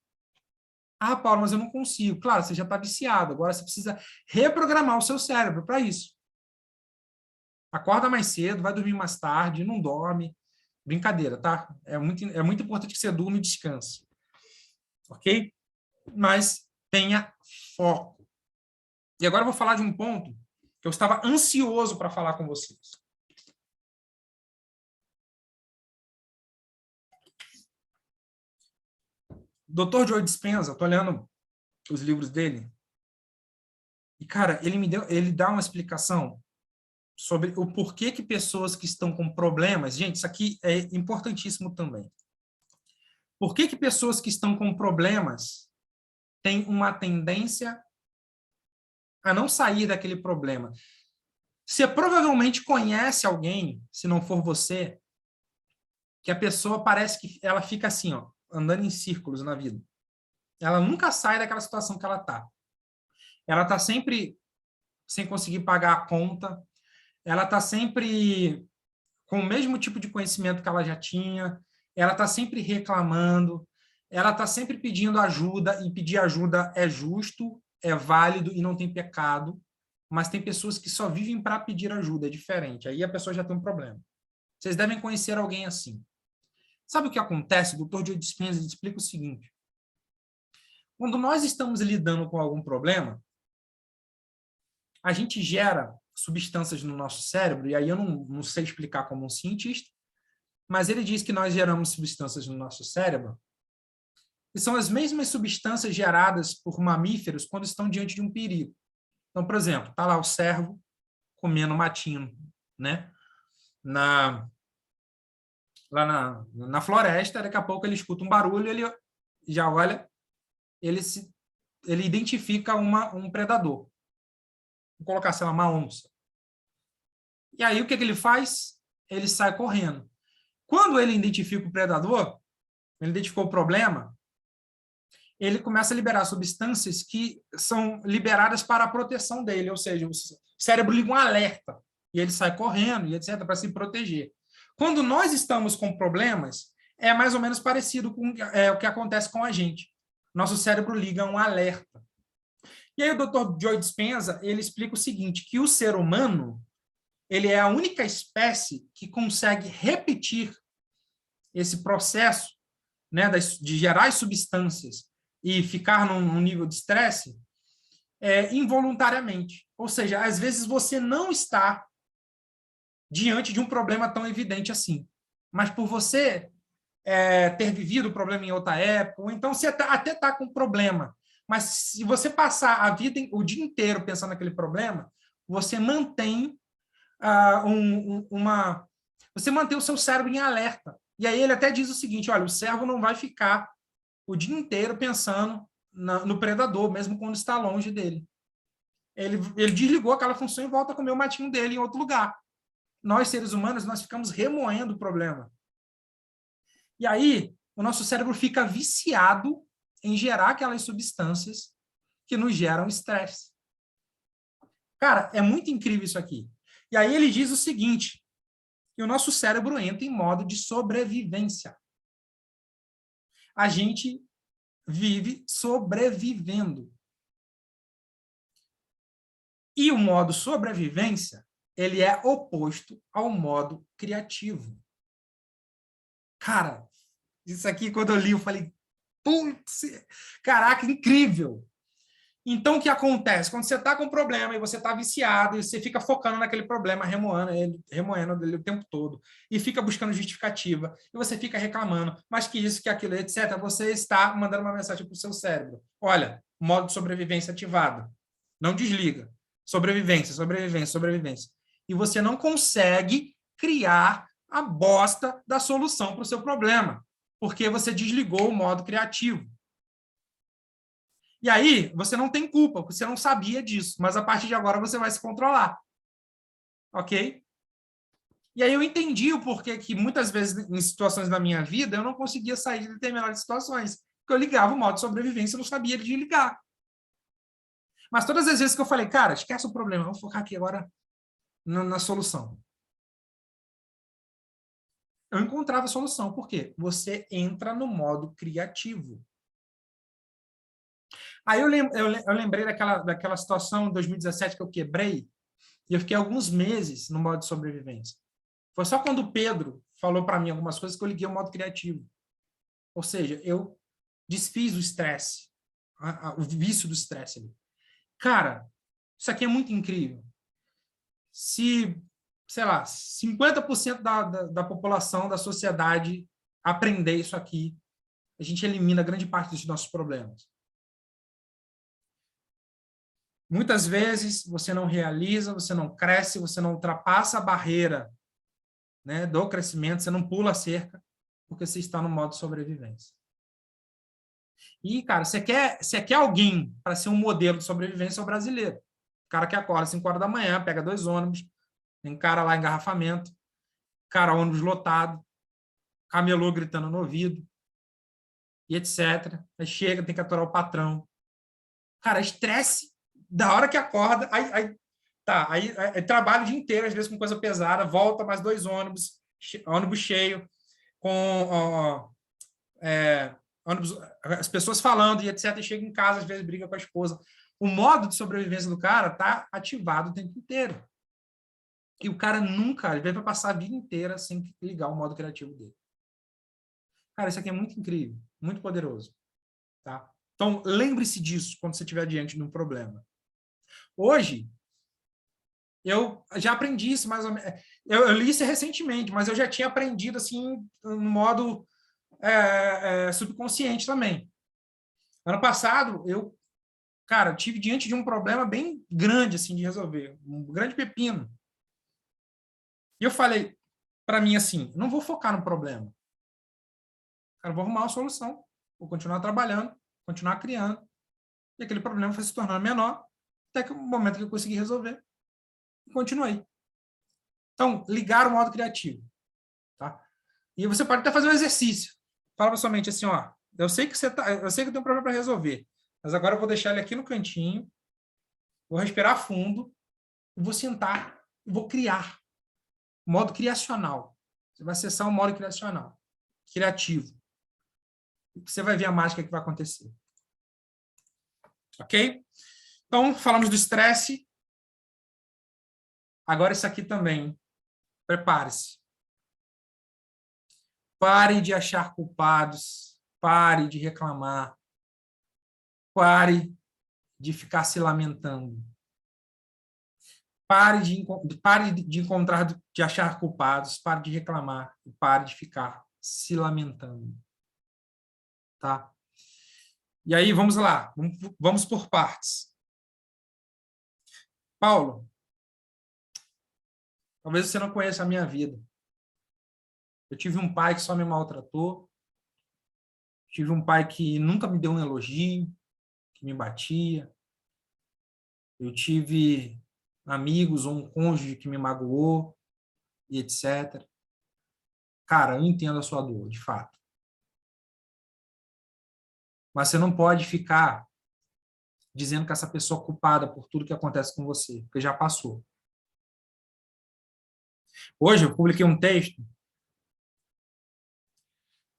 Speaker 1: Ah, Paulo, mas eu não consigo. Claro, você já está viciado. Agora você precisa reprogramar o seu cérebro para isso. Acorda mais cedo, vai dormir mais tarde, não dorme. Brincadeira, tá? É muito importante que você durma e descanse. Ok? Mas tenha foco. E agora eu vou falar de um ponto que eu estava ansioso para falar com vocês. Dr. Joe Dispenza, estou lendo os livros dele, e, cara, ele dá uma explicação sobre o porquê que pessoas que estão com problemas... Gente, isso aqui é importantíssimo também. Por que pessoas que estão com problemas têm uma tendência a não sair daquele problema? Você provavelmente conhece alguém, se não for você, que a pessoa parece que ela fica assim, ó, andando em círculos na vida. Ela nunca sai daquela situação que ela está. Ela está sempre sem conseguir pagar a conta, ela está sempre com o mesmo tipo de conhecimento que ela já tinha, ela está sempre reclamando, ela está sempre pedindo ajuda, e pedir ajuda é justo, é válido e não tem pecado, mas tem pessoas que só vivem para pedir ajuda, é diferente, aí a pessoa já tem um problema. Vocês devem conhecer alguém assim. Sabe o que acontece? O Dr. Joe Dispenza explica o seguinte: quando nós estamos lidando com algum problema, a gente gera substâncias no nosso cérebro, e aí eu não sei explicar como um cientista, mas ele diz que nós geramos substâncias no nosso cérebro, que são as mesmas substâncias geradas por mamíferos quando estão diante de um perigo. Então, por exemplo, está lá o cervo comendo matinho, né? Lá na floresta, daqui a pouco ele escuta um barulho, ele já olha, ele identifica um predador. Vou colocar, sei lá, uma onça. E aí, o que ele faz? Ele sai correndo. Quando ele identifica o predador, ele identificou o problema, ele começa a liberar substâncias que são liberadas para a proteção dele, ou seja, o cérebro liga um alerta, e ele sai correndo, e etc., para se proteger. Quando nós estamos com problemas, é mais ou menos parecido com o que acontece com a gente. Nosso cérebro liga um alerta. E aí o Dr. Joe Dispenza, ele explica o seguinte, que o ser humano, ele é a única espécie que consegue repetir esse processo, né, de gerar as substâncias e ficar num nível de estresse involuntariamente. Ou seja, às vezes você não está diante de um problema tão evidente assim. Mas por você ter vivido o problema em outra época, ou então você até está com problema, mas se você passar a vida, o dia inteiro pensando naquele problema, você mantém você mantém o seu cérebro em alerta. E aí ele até diz o seguinte, olha, o cérebro não vai ficar o dia inteiro pensando no predador, mesmo quando está longe dele. Ele desligou aquela função e volta a comer o matinho dele em outro lugar. Nós, seres humanos, nós ficamos remoendo o problema. E aí, o nosso cérebro fica viciado em gerar aquelas substâncias que nos geram estresse. Cara, é muito incrível isso aqui. E aí ele diz o seguinte, que o nosso cérebro entra em modo de sobrevivência. A gente vive sobrevivendo. E o modo sobrevivência, ele é oposto ao modo criativo. Cara, isso aqui, quando eu li, eu falei, putz, caraca, incrível. Então, o que acontece? Quando você está com um problema e você está viciado, e você fica focando naquele problema, remoendo ele o tempo todo, e fica buscando justificativa, e você fica reclamando, mas que isso, que aquilo, etc., você está mandando uma mensagem para o seu cérebro. Olha, modo de sobrevivência ativado. Não desliga. Sobrevivência, sobrevivência, sobrevivência. E você não consegue criar a bosta da solução para o seu problema, porque você desligou o modo criativo. E aí, você não tem culpa, porque você não sabia disso, mas a partir de agora você vai se controlar. Ok? E aí eu entendi o porquê que muitas vezes, em situações da minha vida, eu não conseguia sair de determinadas situações, porque eu ligava o modo de sobrevivência e não sabia de ligar. Mas todas as vezes que eu falei, cara, esquece o problema, vamos focar aqui agora na solução. Eu encontrava a solução. Por quê? Você entra no modo criativo. Aí eu lembrei daquela situação em 2017 que eu quebrei, e eu fiquei alguns meses no modo de sobrevivência. Foi só quando o Pedro falou para mim algumas coisas que eu liguei ao modo criativo. Ou seja, eu desfiz o estresse, o vício do estresse ali. Cara, isso aqui é muito incrível. Se, sei lá, 50% da população, da sociedade aprender isso aqui, a gente elimina grande parte dos nossos problemas. Muitas vezes você não realiza, você não cresce, você não ultrapassa a barreira, né, do crescimento, você não pula a cerca, porque você está no modo sobrevivência. E, cara, você quer alguém para ser um modelo de sobrevivência, é o brasileiro. O cara que acorda às 5 horas da manhã, pega 2 ônibus, tem cara lá em engarrafamento, cara ônibus lotado, camelô gritando no ouvido, e etc. Aí chega, tem que aturar o patrão. Cara, estresse da hora que acorda, aí trabalha o dia inteiro, às vezes com coisa pesada, volta mais 2 ônibus, ônibus cheio, com ônibus, as pessoas falando e etc. E chega em casa, às vezes briga com a esposa. O modo de sobrevivência do cara está ativado o tempo inteiro. E o cara nunca, ele vai passar a vida inteira sem ligar o modo criativo dele. Cara, isso aqui é muito incrível, muito poderoso. Tá? Então, lembre-se disso quando você estiver diante de um problema. Hoje, eu já aprendi isso mais ou menos. Eu li isso recentemente, mas eu já tinha aprendido assim, no modo subconsciente também. Ano passado, cara, tive diante de um problema bem grande assim de resolver, um grande pepino. E eu falei para mim assim, não vou focar no problema. Cara, vou arrumar uma solução, vou continuar trabalhando, continuar criando, e aquele problema foi se tornando menor, até que o momento que eu consegui resolver, e continuei. Então, ligar o modo criativo. Tá? E você pode até fazer um exercício. Fala para sua mente assim, ó, eu sei que eu sei que eu tenho um problema para resolver, mas agora eu vou deixar ele aqui no cantinho, vou respirar fundo, e vou sentar, e vou criar. Modo criacional. Você vai acessar o modo criacional, criativo. Você vai ver a mágica que vai acontecer. Ok? Então, falamos do estresse. Agora isso aqui também. Prepare-se. Pare de achar culpados. Pare de reclamar. Pare de ficar se lamentando. Pare de encontrar, de achar culpados. Pare de reclamar. E pare de ficar se lamentando. Tá? E aí, vamos lá. Vamos por partes. Paulo, talvez você não conheça a minha vida. Eu tive um pai que só me maltratou. Tive um pai que nunca me deu um elogio, que me batia. Eu tive amigos ou um cônjuge que me magoou e etc. Cara, eu entendo a sua dor, de fato. Mas você não pode ficar dizendo que essa pessoa é culpada por tudo que acontece com você, porque já passou. Hoje eu publiquei um texto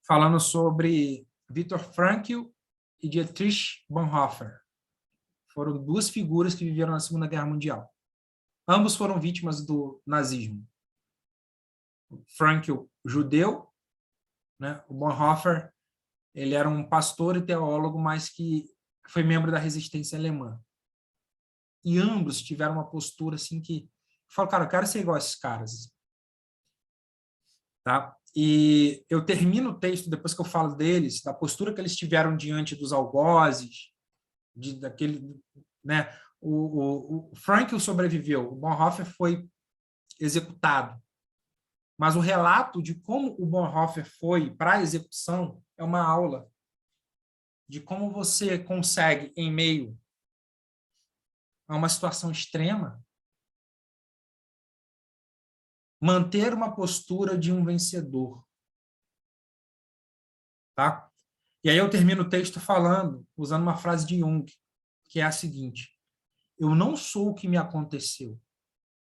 Speaker 1: falando sobre Viktor Frankl e Dietrich Bonhoeffer. Foram duas figuras que viveram na Segunda Guerra Mundial. Ambos foram vítimas do nazismo. Frankl, judeu, né? O Bonhoeffer, ele era um pastor e teólogo, mas que foi membro da resistência alemã. E ambos tiveram uma postura assim que eu falo, cara, eu quero ser igual a esses caras. Tá? E eu termino o texto, depois que eu falo deles, da postura que eles tiveram diante dos algozes, daquele, né? O Frankl sobreviveu, o Bonhoeffer foi executado. Mas o relato de como o Bonhoeffer foi para a execução é uma aula de como você consegue, em meio a uma situação extrema, manter uma postura de um vencedor. Tá? E aí eu termino o texto falando, usando uma frase de Jung, que é a seguinte: eu não sou o que me aconteceu,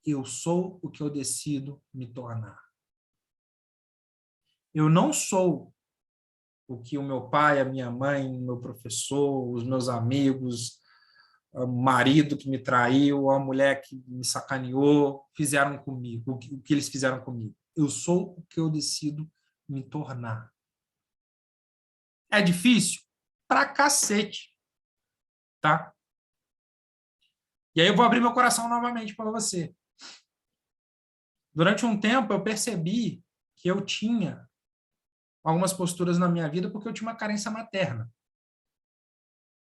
Speaker 1: eu sou o que eu decido me tornar. Eu não sou o que o meu pai, a minha mãe, o meu professor, os meus amigos, o marido que me traiu, a mulher que me sacaneou, fizeram comigo, o que eles fizeram comigo. Eu sou o que eu decido me tornar. É difícil? Pra cacete. Tá? E aí eu vou abrir meu coração novamente para você. Durante um tempo eu percebi que eu tinha algumas posturas na minha vida porque eu tinha uma carência materna.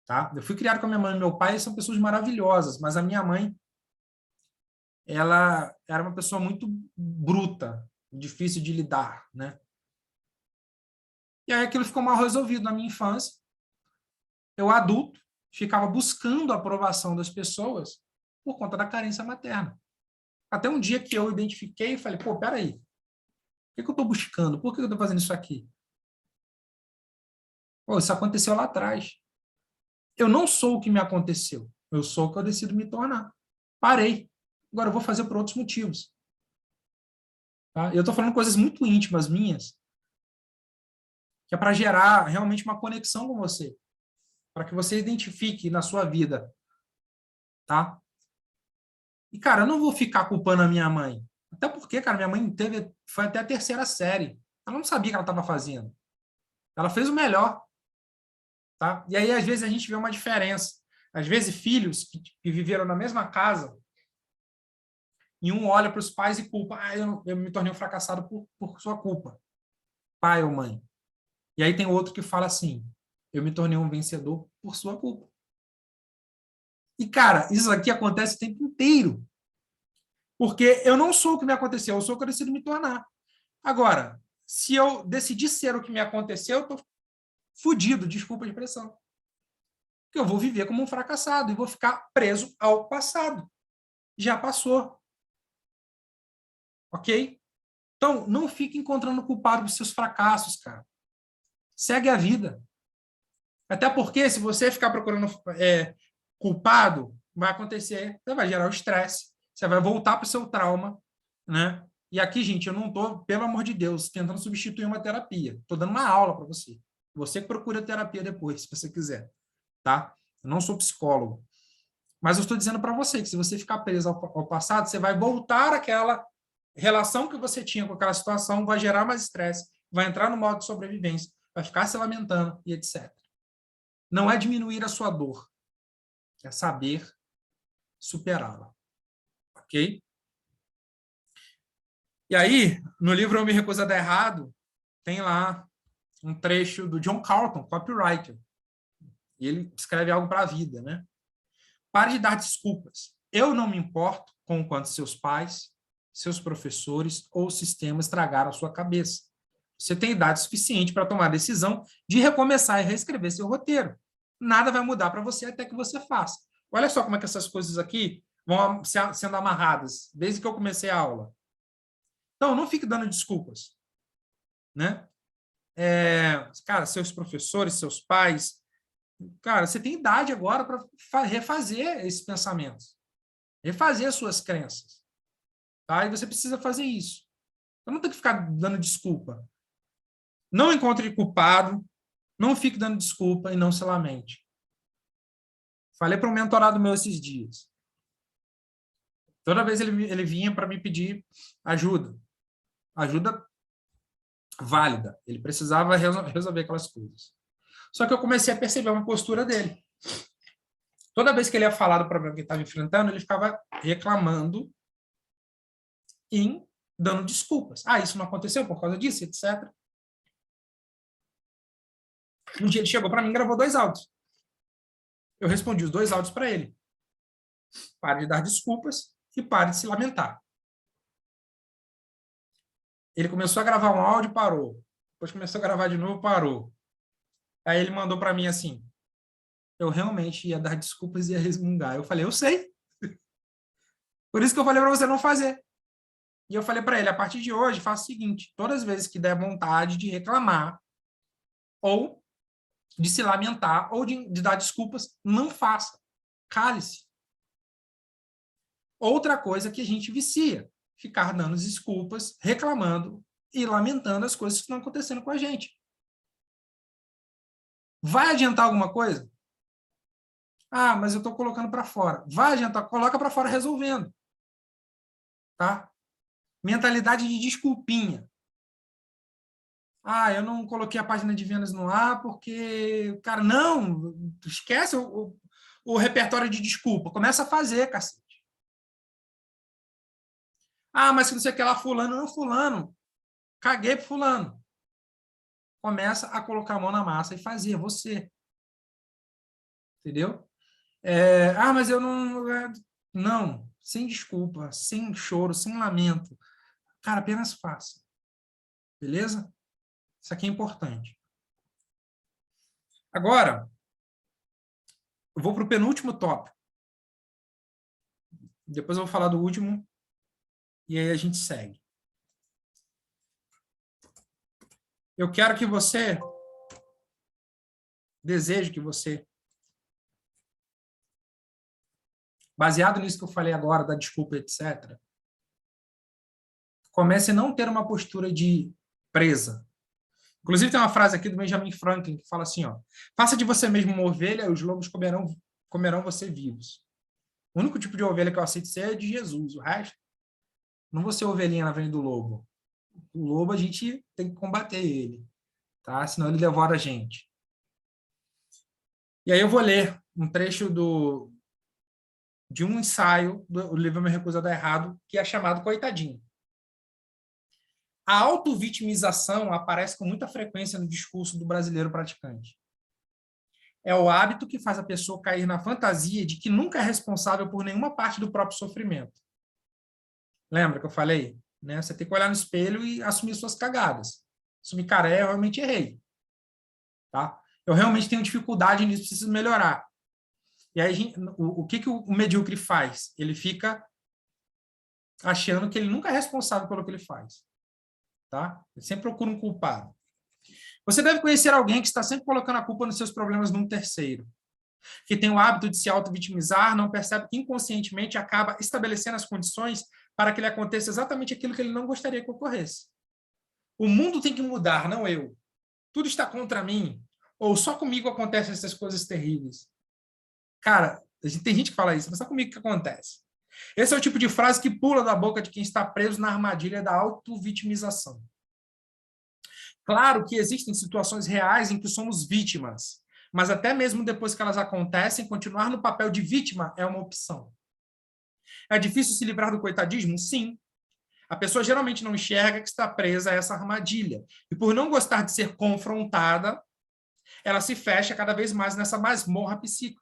Speaker 1: Tá? Eu fui criado com a minha mãe e meu pai, são pessoas maravilhosas, mas a minha mãe, ela era uma pessoa muito bruta, difícil de lidar, né? E aí aquilo ficou mal resolvido na minha infância. Eu, adulto, ficava buscando a aprovação das pessoas por conta da carência materna. Até um dia que eu identifiquei e falei, pô, peraí, o que eu estou buscando? Por que eu estou fazendo isso aqui? Pô, isso aconteceu lá atrás. Eu não sou o que me aconteceu. Eu sou o que eu decido me tornar. Parei. Agora eu vou fazer por outros motivos. Tá? Eu estou falando coisas muito íntimas minhas, que é para gerar realmente uma conexão com você, para que você identifique na sua vida, tá? E, cara, eu não vou ficar culpando a minha mãe. Até porque, cara, minha mãe foi até a terceira série. Ela não sabia o que ela estava fazendo. Ela fez o melhor, tá? E aí, às vezes, a gente vê uma diferença. Às vezes, filhos que viveram na mesma casa, e um olha para os pais e culpa. Ah, eu me tornei um fracassado por sua culpa, pai ou mãe. E aí tem outro que fala assim, eu me tornei um vencedor por sua culpa. E, cara, isso aqui acontece o tempo inteiro. Porque eu não sou o que me aconteceu, eu sou o que eu decido me tornar. Agora, se eu decidir ser o que me aconteceu, eu tô fudido, desculpa a expressão. Porque eu vou viver como um fracassado e vou ficar preso ao passado. Já passou. Ok? Então, não fique encontrando culpado dos seus fracassos, cara. Segue a vida. Até porque, se você ficar procurando culpado, vai acontecer, você vai gerar o estresse, você vai voltar para o seu trauma, né? E aqui, gente, eu não estou, pelo amor de Deus, tentando substituir uma terapia. Estou dando uma aula para você. Você que procura terapia depois, se você quiser, tá? Eu não sou psicólogo. Mas eu estou dizendo para você que se você ficar preso ao passado, você vai voltar àquela relação que você tinha com aquela situação, vai gerar mais estresse, vai entrar no modo de sobrevivência, vai ficar se lamentando e etc. Não é diminuir a sua dor, é saber superá-la. Ok? E aí, no livro Eu Me Recuso a Dar Errado, tem lá um trecho do John Carlton, copywriter. E ele escreve algo para a vida, né? Pare de dar desculpas. Eu não me importo com o quanto seus pais, seus professores ou o sistema estragaram a sua cabeça. Você tem idade suficiente para tomar a decisão de recomeçar e reescrever seu roteiro. Nada vai mudar para você até que você faça. Olha só como é que essas coisas aqui vão sendo amarradas desde que eu comecei a aula. Então, não fique dando desculpas, né? Cara, seus professores, seus pais, cara, você tem idade agora para refazer esses pensamentos, refazer suas crenças, tá? E você precisa fazer isso. Então, não tem que ficar dando desculpa. Não encontre culpado, não fique dando desculpa e não se lamente. Falei para um mentorado meu esses dias. Toda vez ele vinha para me pedir ajuda. Ajuda válida. Ele precisava resolver aquelas coisas. Só que eu comecei a perceber uma postura dele. Toda vez que ele ia falar do problema que ele estava enfrentando, ele ficava reclamando e dando desculpas. Ah, isso não aconteceu por causa disso, etc. Um dia ele chegou para mim e gravou 2 áudios. Eu respondi os 2 áudios para ele. Pare de dar desculpas e pare de se lamentar. Ele começou a gravar um áudio e parou. Depois começou a gravar de novo, parou. Aí ele mandou para mim assim, eu realmente ia dar desculpas e ia resmungar. Eu falei, eu sei. Por isso que eu falei para você não fazer. E eu falei para ele, a partir de hoje, faça o seguinte, todas as vezes que der vontade de reclamar, ou de se lamentar, ou de dar desculpas, não faça. Cale-se. Outra coisa que a gente vicia, ficar dando desculpas, reclamando e lamentando as coisas que estão acontecendo com a gente. Vai adiantar alguma coisa? Ah, mas eu estou colocando para fora. Vai adiantar, coloca para fora resolvendo. Tá? Mentalidade de desculpinha. Ah, eu não coloquei a página de vendas no ar porque, cara, não, esquece o repertório de desculpa. Começa a fazer, cacete. Ah, mas se não sei o que lá, fulano, não, fulano. Caguei pro fulano. Começa a colocar a mão na massa e fazer, você. Entendeu? Mas eu não... Não, sem desculpa, sem choro, sem lamento. Cara, apenas faça. Beleza? Isso aqui é importante. Agora, eu vou para o penúltimo tópico. Depois eu vou falar do último e aí a gente segue. Eu quero que você, desejo que você, baseado nisso que eu falei agora, da desculpa, etc., comece a não ter uma postura de presa. Inclusive, tem uma frase aqui do Benjamin Franklin que fala assim, ó, faça de você mesmo uma ovelha e os lobos comerão você vivos. O único tipo de ovelha que eu aceito ser é de Jesus. O resto, não vou ser ovelhinha na frente do lobo. O lobo, a gente tem que combater ele, tá? Senão ele devora a gente. E aí eu vou ler um trecho de um ensaio do livro Eu Me Recuso a Dar Errado, que é chamado Coitadinho. A autovitimização aparece com muita frequência no discurso do brasileiro praticante. É o hábito que faz a pessoa cair na fantasia de que nunca é responsável por nenhuma parte do próprio sofrimento. Lembra que eu falei? Né? Você tem que olhar no espelho e assumir suas cagadas. Assumir, cara, eu realmente errei. Tá? Eu realmente tenho dificuldade nisso, preciso melhorar. E aí, o que o medíocre faz? Ele fica achando que ele nunca é responsável pelo que ele faz. Tá? Ele sempre procura um culpado. Você deve conhecer alguém que está sempre colocando a culpa nos seus problemas num terceiro, que tem o hábito de se auto-vitimizar, não percebe que inconscientemente acaba estabelecendo as condições para que lhe aconteça exatamente aquilo que ele não gostaria que ocorresse. O mundo tem que mudar, não eu. Tudo está contra mim. Ou só comigo acontecem essas coisas terríveis. Cara, tem gente que fala isso, mas só comigo que acontece. Esse é o tipo de frase que pula da boca de quem está preso na armadilha da auto-vitimização. Claro que existem situações reais em que somos vítimas, mas até mesmo depois que elas acontecem, continuar no papel de vítima é uma opção. É difícil se livrar do coitadismo? Sim. A pessoa geralmente não enxerga que está presa a essa armadilha. E por não gostar de ser confrontada, ela se fecha cada vez mais nessa masmorra psíquica.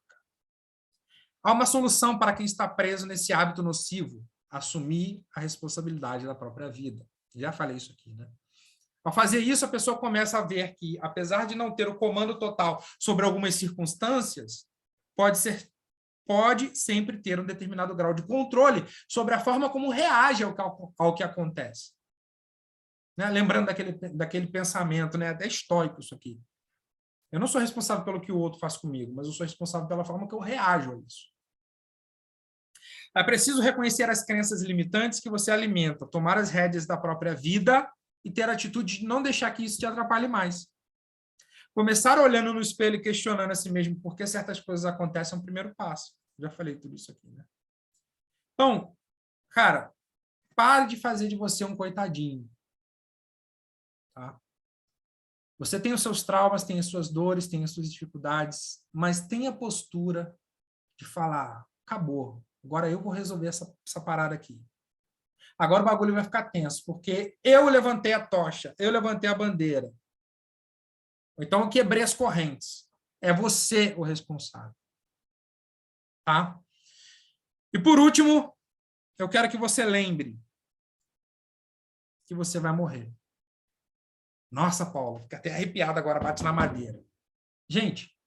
Speaker 1: Há uma solução para quem está preso nesse hábito nocivo: assumir a responsabilidade da própria vida. Já falei isso aqui, né? Ao fazer isso, a pessoa começa a ver que, apesar de não ter o comando total sobre algumas circunstâncias, pode sempre ter um determinado grau de controle sobre a forma como reage ao que acontece. Né? Lembrando daquele pensamento, né? Até estoico isso aqui. Eu não sou responsável pelo que o outro faz comigo, mas eu sou responsável pela forma que eu reajo a isso. É preciso reconhecer as crenças limitantes que você alimenta, tomar as rédeas da própria vida e ter a atitude de não deixar que isso te atrapalhe mais. Começar olhando no espelho e questionando a si mesmo por que certas coisas acontecem é um primeiro passo. Já falei tudo isso aqui, né? Então, cara, pare de fazer de você um coitadinho. Tá? Você tem os seus traumas, tem as suas dores, tem as suas dificuldades, mas tenha a postura de falar: acabou, agora eu vou resolver essa parada aqui. Agora o bagulho vai ficar tenso, porque eu levantei a tocha, eu levantei a bandeira. Então eu quebrei as correntes. É você o responsável. Tá? E por último, eu quero que você lembre que você vai morrer. Nossa, Paulo, fica até arrepiado agora, bate na madeira. Gente,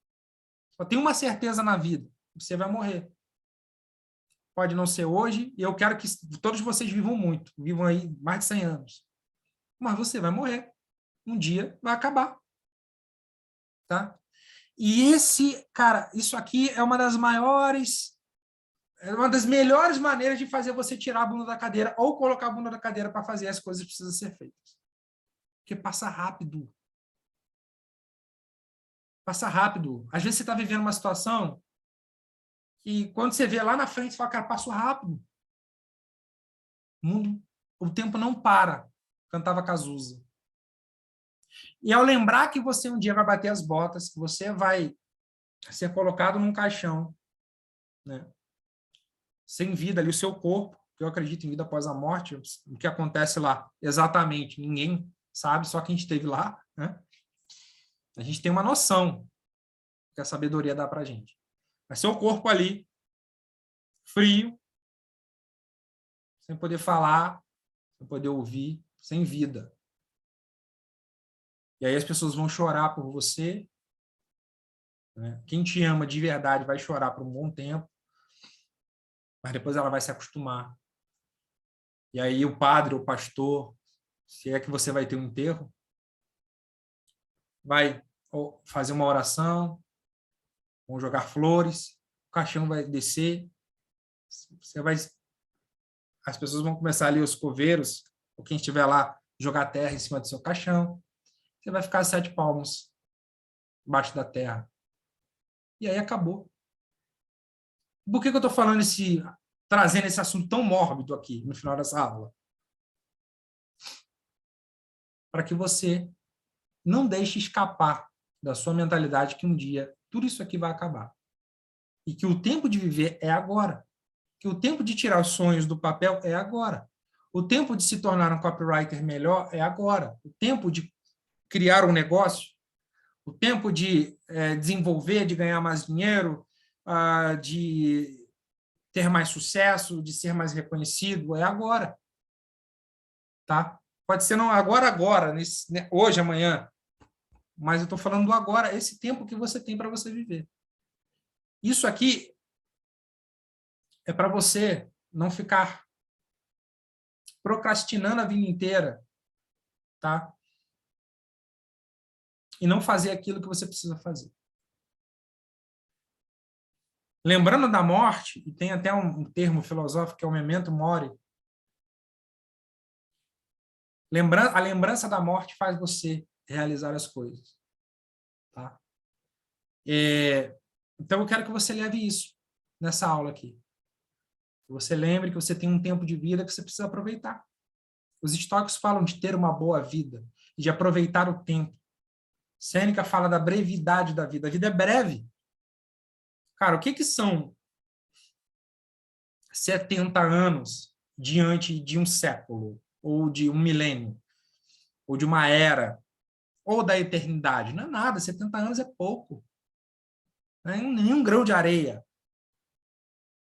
Speaker 1: só tem uma certeza na vida: você vai morrer. Pode não ser hoje, e eu quero que todos vocês vivam muito, vivam aí mais de 100 anos. Mas você vai morrer. Um dia vai acabar. Tá? E cara, isso aqui é uma das melhores maneiras de fazer você tirar a bunda da cadeira ou colocar a bunda da cadeira para fazer as coisas que precisam ser feitas. Porque passa rápido. Passa rápido. Às vezes você está vivendo uma situação e quando você vê lá na frente, você fala: cara, passou rápido. O tempo não para, cantava Cazuza. E ao lembrar que você um dia vai bater as botas, que você vai ser colocado num caixão, né? Sem vida ali, o seu corpo, que eu acredito em vida após a morte, o que acontece lá exatamente, ninguém sabe, só quem esteve lá, né? A gente tem uma noção que a sabedoria dá pra gente. Mas seu corpo ali, frio, sem poder falar, sem poder ouvir, sem vida. E aí as pessoas vão chorar por você, né? Quem te ama de verdade vai chorar por um bom tempo, mas depois ela vai se acostumar. E aí o padre, o pastor, se é que você vai ter um enterro, vai fazer uma oração, vão jogar flores, o caixão vai descer, as pessoas vão começar ali, os coveiros, ou quem estiver lá, jogar terra em cima do seu caixão, você vai ficar 7 palmos embaixo da terra. E aí acabou. Por que eu estou trazendo esse assunto tão mórbido aqui, no final dessa aula? Para que você não deixe escapar da sua mentalidade que um dia tudo isso aqui vai acabar. E que o tempo de viver é agora. Que o tempo de tirar os sonhos do papel é agora. O tempo de se tornar um copywriter melhor é agora. O tempo de criar um negócio, o tempo de desenvolver, de ganhar mais dinheiro, de ter mais sucesso, de ser mais reconhecido, é agora. Tá? Pode ser não agora, hoje, amanhã, mas eu estou falando do agora, esse tempo que você tem para você viver. Isso aqui é para você não ficar procrastinando a vida inteira, tá? e não fazer aquilo que você precisa fazer. Lembrando da morte, e tem até um termo filosófico que é o memento mori, a lembrança da morte faz você realizar as coisas. Tá? Então, eu quero que você leve isso nessa aula aqui. Que você lembre que você tem um tempo de vida que você precisa aproveitar. Os estoicos falam de ter uma boa vida, de aproveitar o tempo. Sêneca fala da brevidade da vida. A vida é breve. Cara, o que são 70 anos diante de um século, ou de um milênio, ou de uma era, ou da eternidade? Não é nada, 70 anos é pouco. Não é nenhum grão de areia.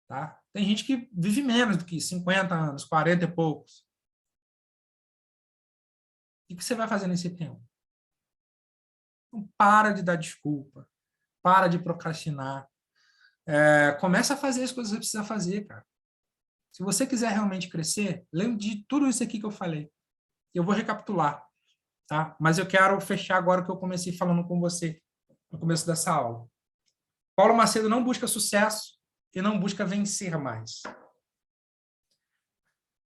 Speaker 1: Tá? Tem gente que vive menos do que 50 anos, 40 e poucos. O que você vai fazer nesse tempo? Não para de dar desculpa. Para de procrastinar. Começa a fazer as coisas que você precisa fazer, cara. Se você quiser realmente crescer, lembre de tudo isso aqui que eu falei. Eu vou recapitular, tá? Mas eu quero fechar agora o que eu comecei falando com você no começo dessa aula. Paulo Macedo não busca sucesso e não busca vencer mais.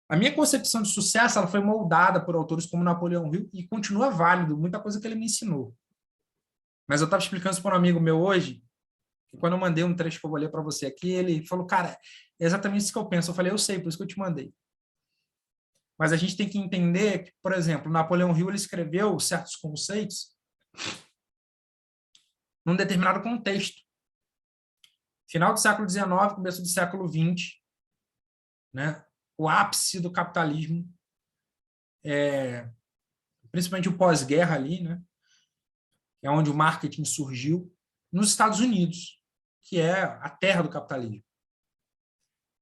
Speaker 1: A minha concepção de sucesso ela foi moldada por autores como Napoleão Hill e continua válido, muita coisa que ele me ensinou. Mas eu estava explicando isso para um amigo meu hoje, e quando eu mandei um trecho que eu vou ler para você aqui, ele falou, cara, é exatamente isso que eu penso. Eu falei, eu sei, por isso que eu te mandei. Mas a gente tem que entender que, por exemplo, Napoleão Hill ele escreveu certos conceitos num determinado contexto. Final do século XIX, começo do século XX, né? O ápice do capitalismo, principalmente o pós-guerra ali, né? É onde o marketing surgiu, nos Estados Unidos, que é a terra do capitalismo.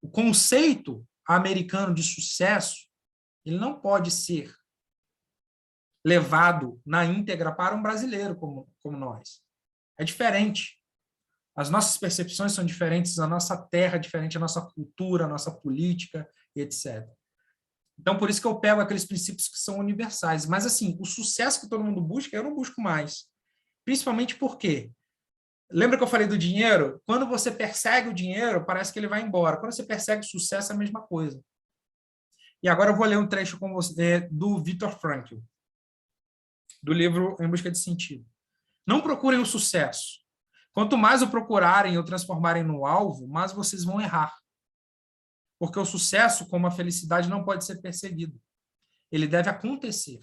Speaker 1: O conceito americano de sucesso ele não pode ser levado na íntegra para um brasileiro como nós. É diferente. As nossas percepções são diferentes, a nossa terra é diferente, a nossa cultura, a nossa política, etc. Então, por isso que eu pego aqueles princípios que são universais. Mas, assim, o sucesso que todo mundo busca, eu não busco mais. Principalmente porque, lembra que eu falei do dinheiro? Quando você persegue o dinheiro, parece que ele vai embora. Quando você persegue o sucesso, é a mesma coisa. E agora eu vou ler um trecho com você do Viktor Frankl, do livro Em Busca de Sentido. Não procurem o sucesso. Quanto mais o procurarem ou transformarem no alvo, mais vocês vão errar. Porque o sucesso, como a felicidade, não pode ser perseguido. Ele deve acontecer.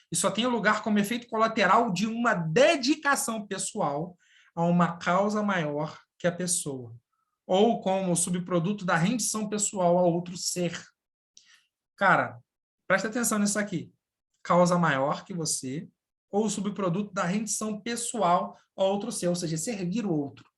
Speaker 1: E só tem lugar como efeito colateral de uma dedicação pessoal a uma causa maior que a pessoa. Ou como subproduto da rendição pessoal a outro ser. Cara, presta atenção nisso aqui. Causa maior que você ou subproduto da rendição pessoal a outro ser, ou seja, servir o outro.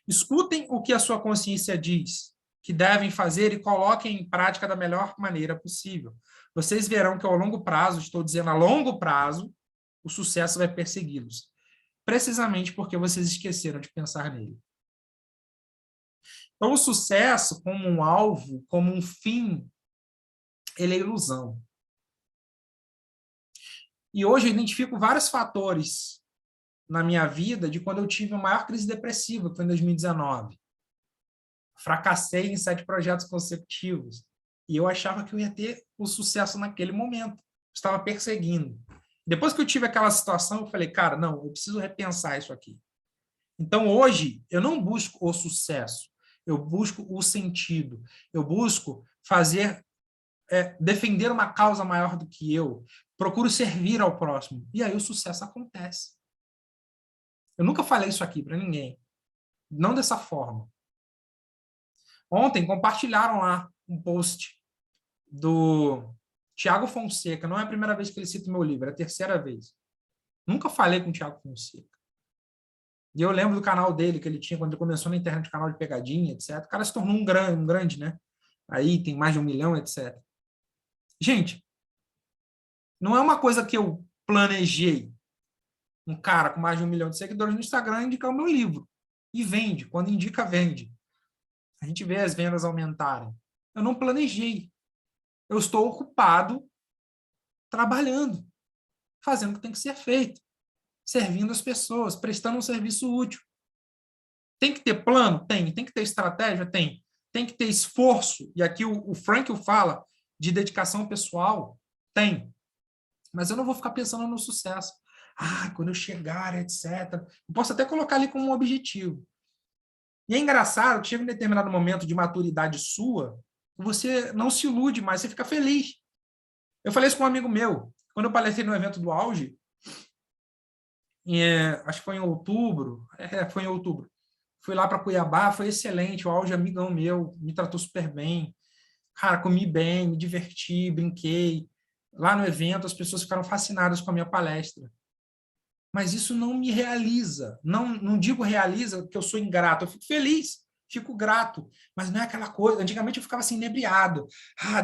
Speaker 1: Escutem o que a sua consciência diz que devem fazer e coloquem em prática da melhor maneira possível. Vocês verão que ao longo prazo, estou dizendo a longo prazo, o sucesso vai persegui-los. Precisamente porque vocês esqueceram de pensar nele. Então, o sucesso como um alvo, como um fim, ele é ilusão. E hoje eu identifico vários fatores na minha vida de quando eu tive a maior crise depressiva, que foi em 2019. Fracassei em 7 projetos consecutivos. E eu achava que eu ia ter o sucesso naquele momento. Estava perseguindo. Depois que eu tive aquela situação, eu falei, cara, não, eu preciso repensar isso aqui. Então, hoje, eu não busco o sucesso. Eu busco o sentido. Eu busco defender uma causa maior do que eu. Procuro servir ao próximo. E aí o sucesso acontece. Eu nunca falei isso aqui para ninguém. Não dessa forma. Ontem compartilharam lá um post do Tiago Fonseca. Não é a primeira vez que ele cita o meu livro, é a terceira vez. Nunca falei com o Tiago Fonseca. E eu lembro do canal dele que ele tinha quando ele começou na internet, canal de pegadinha, etc. O cara se tornou um grande, né? Aí tem mais de 1 milhão, etc. Gente, não é uma coisa que eu planejei. Um cara com mais de 1 milhão de seguidores no Instagram indicar o meu livro. E vende. Quando indica, vende. A gente vê as vendas aumentarem. Eu não planejei. Eu estou ocupado trabalhando. fazendo o que tem que ser feito, servindo as pessoas, prestando um serviço útil. Tem que ter plano? Tem. Tem que ter estratégia? Tem. Tem que ter esforço, e aqui o Frankl fala de dedicação pessoal? Tem. Mas eu não vou ficar pensando no sucesso. Quando eu chegar, etc. Eu posso até colocar ali como um objetivo. E é engraçado que chega um determinado momento de maturidade sua, você não se ilude mais, você fica feliz. Eu falei isso com um amigo meu, quando eu palestrei no evento do Auge, acho que foi em outubro, foi em outubro. Fui lá para Cuiabá, foi excelente, o Auge, amigão meu, me tratou super bem. Cara, comi bem, me diverti, brinquei. Lá no evento, as pessoas ficaram fascinadas com a minha palestra. Mas isso não me realiza. Não digo realiza porque eu sou ingrato. Eu fico feliz, fico grato. Mas não é aquela coisa... Antigamente eu ficava assim, inebriado.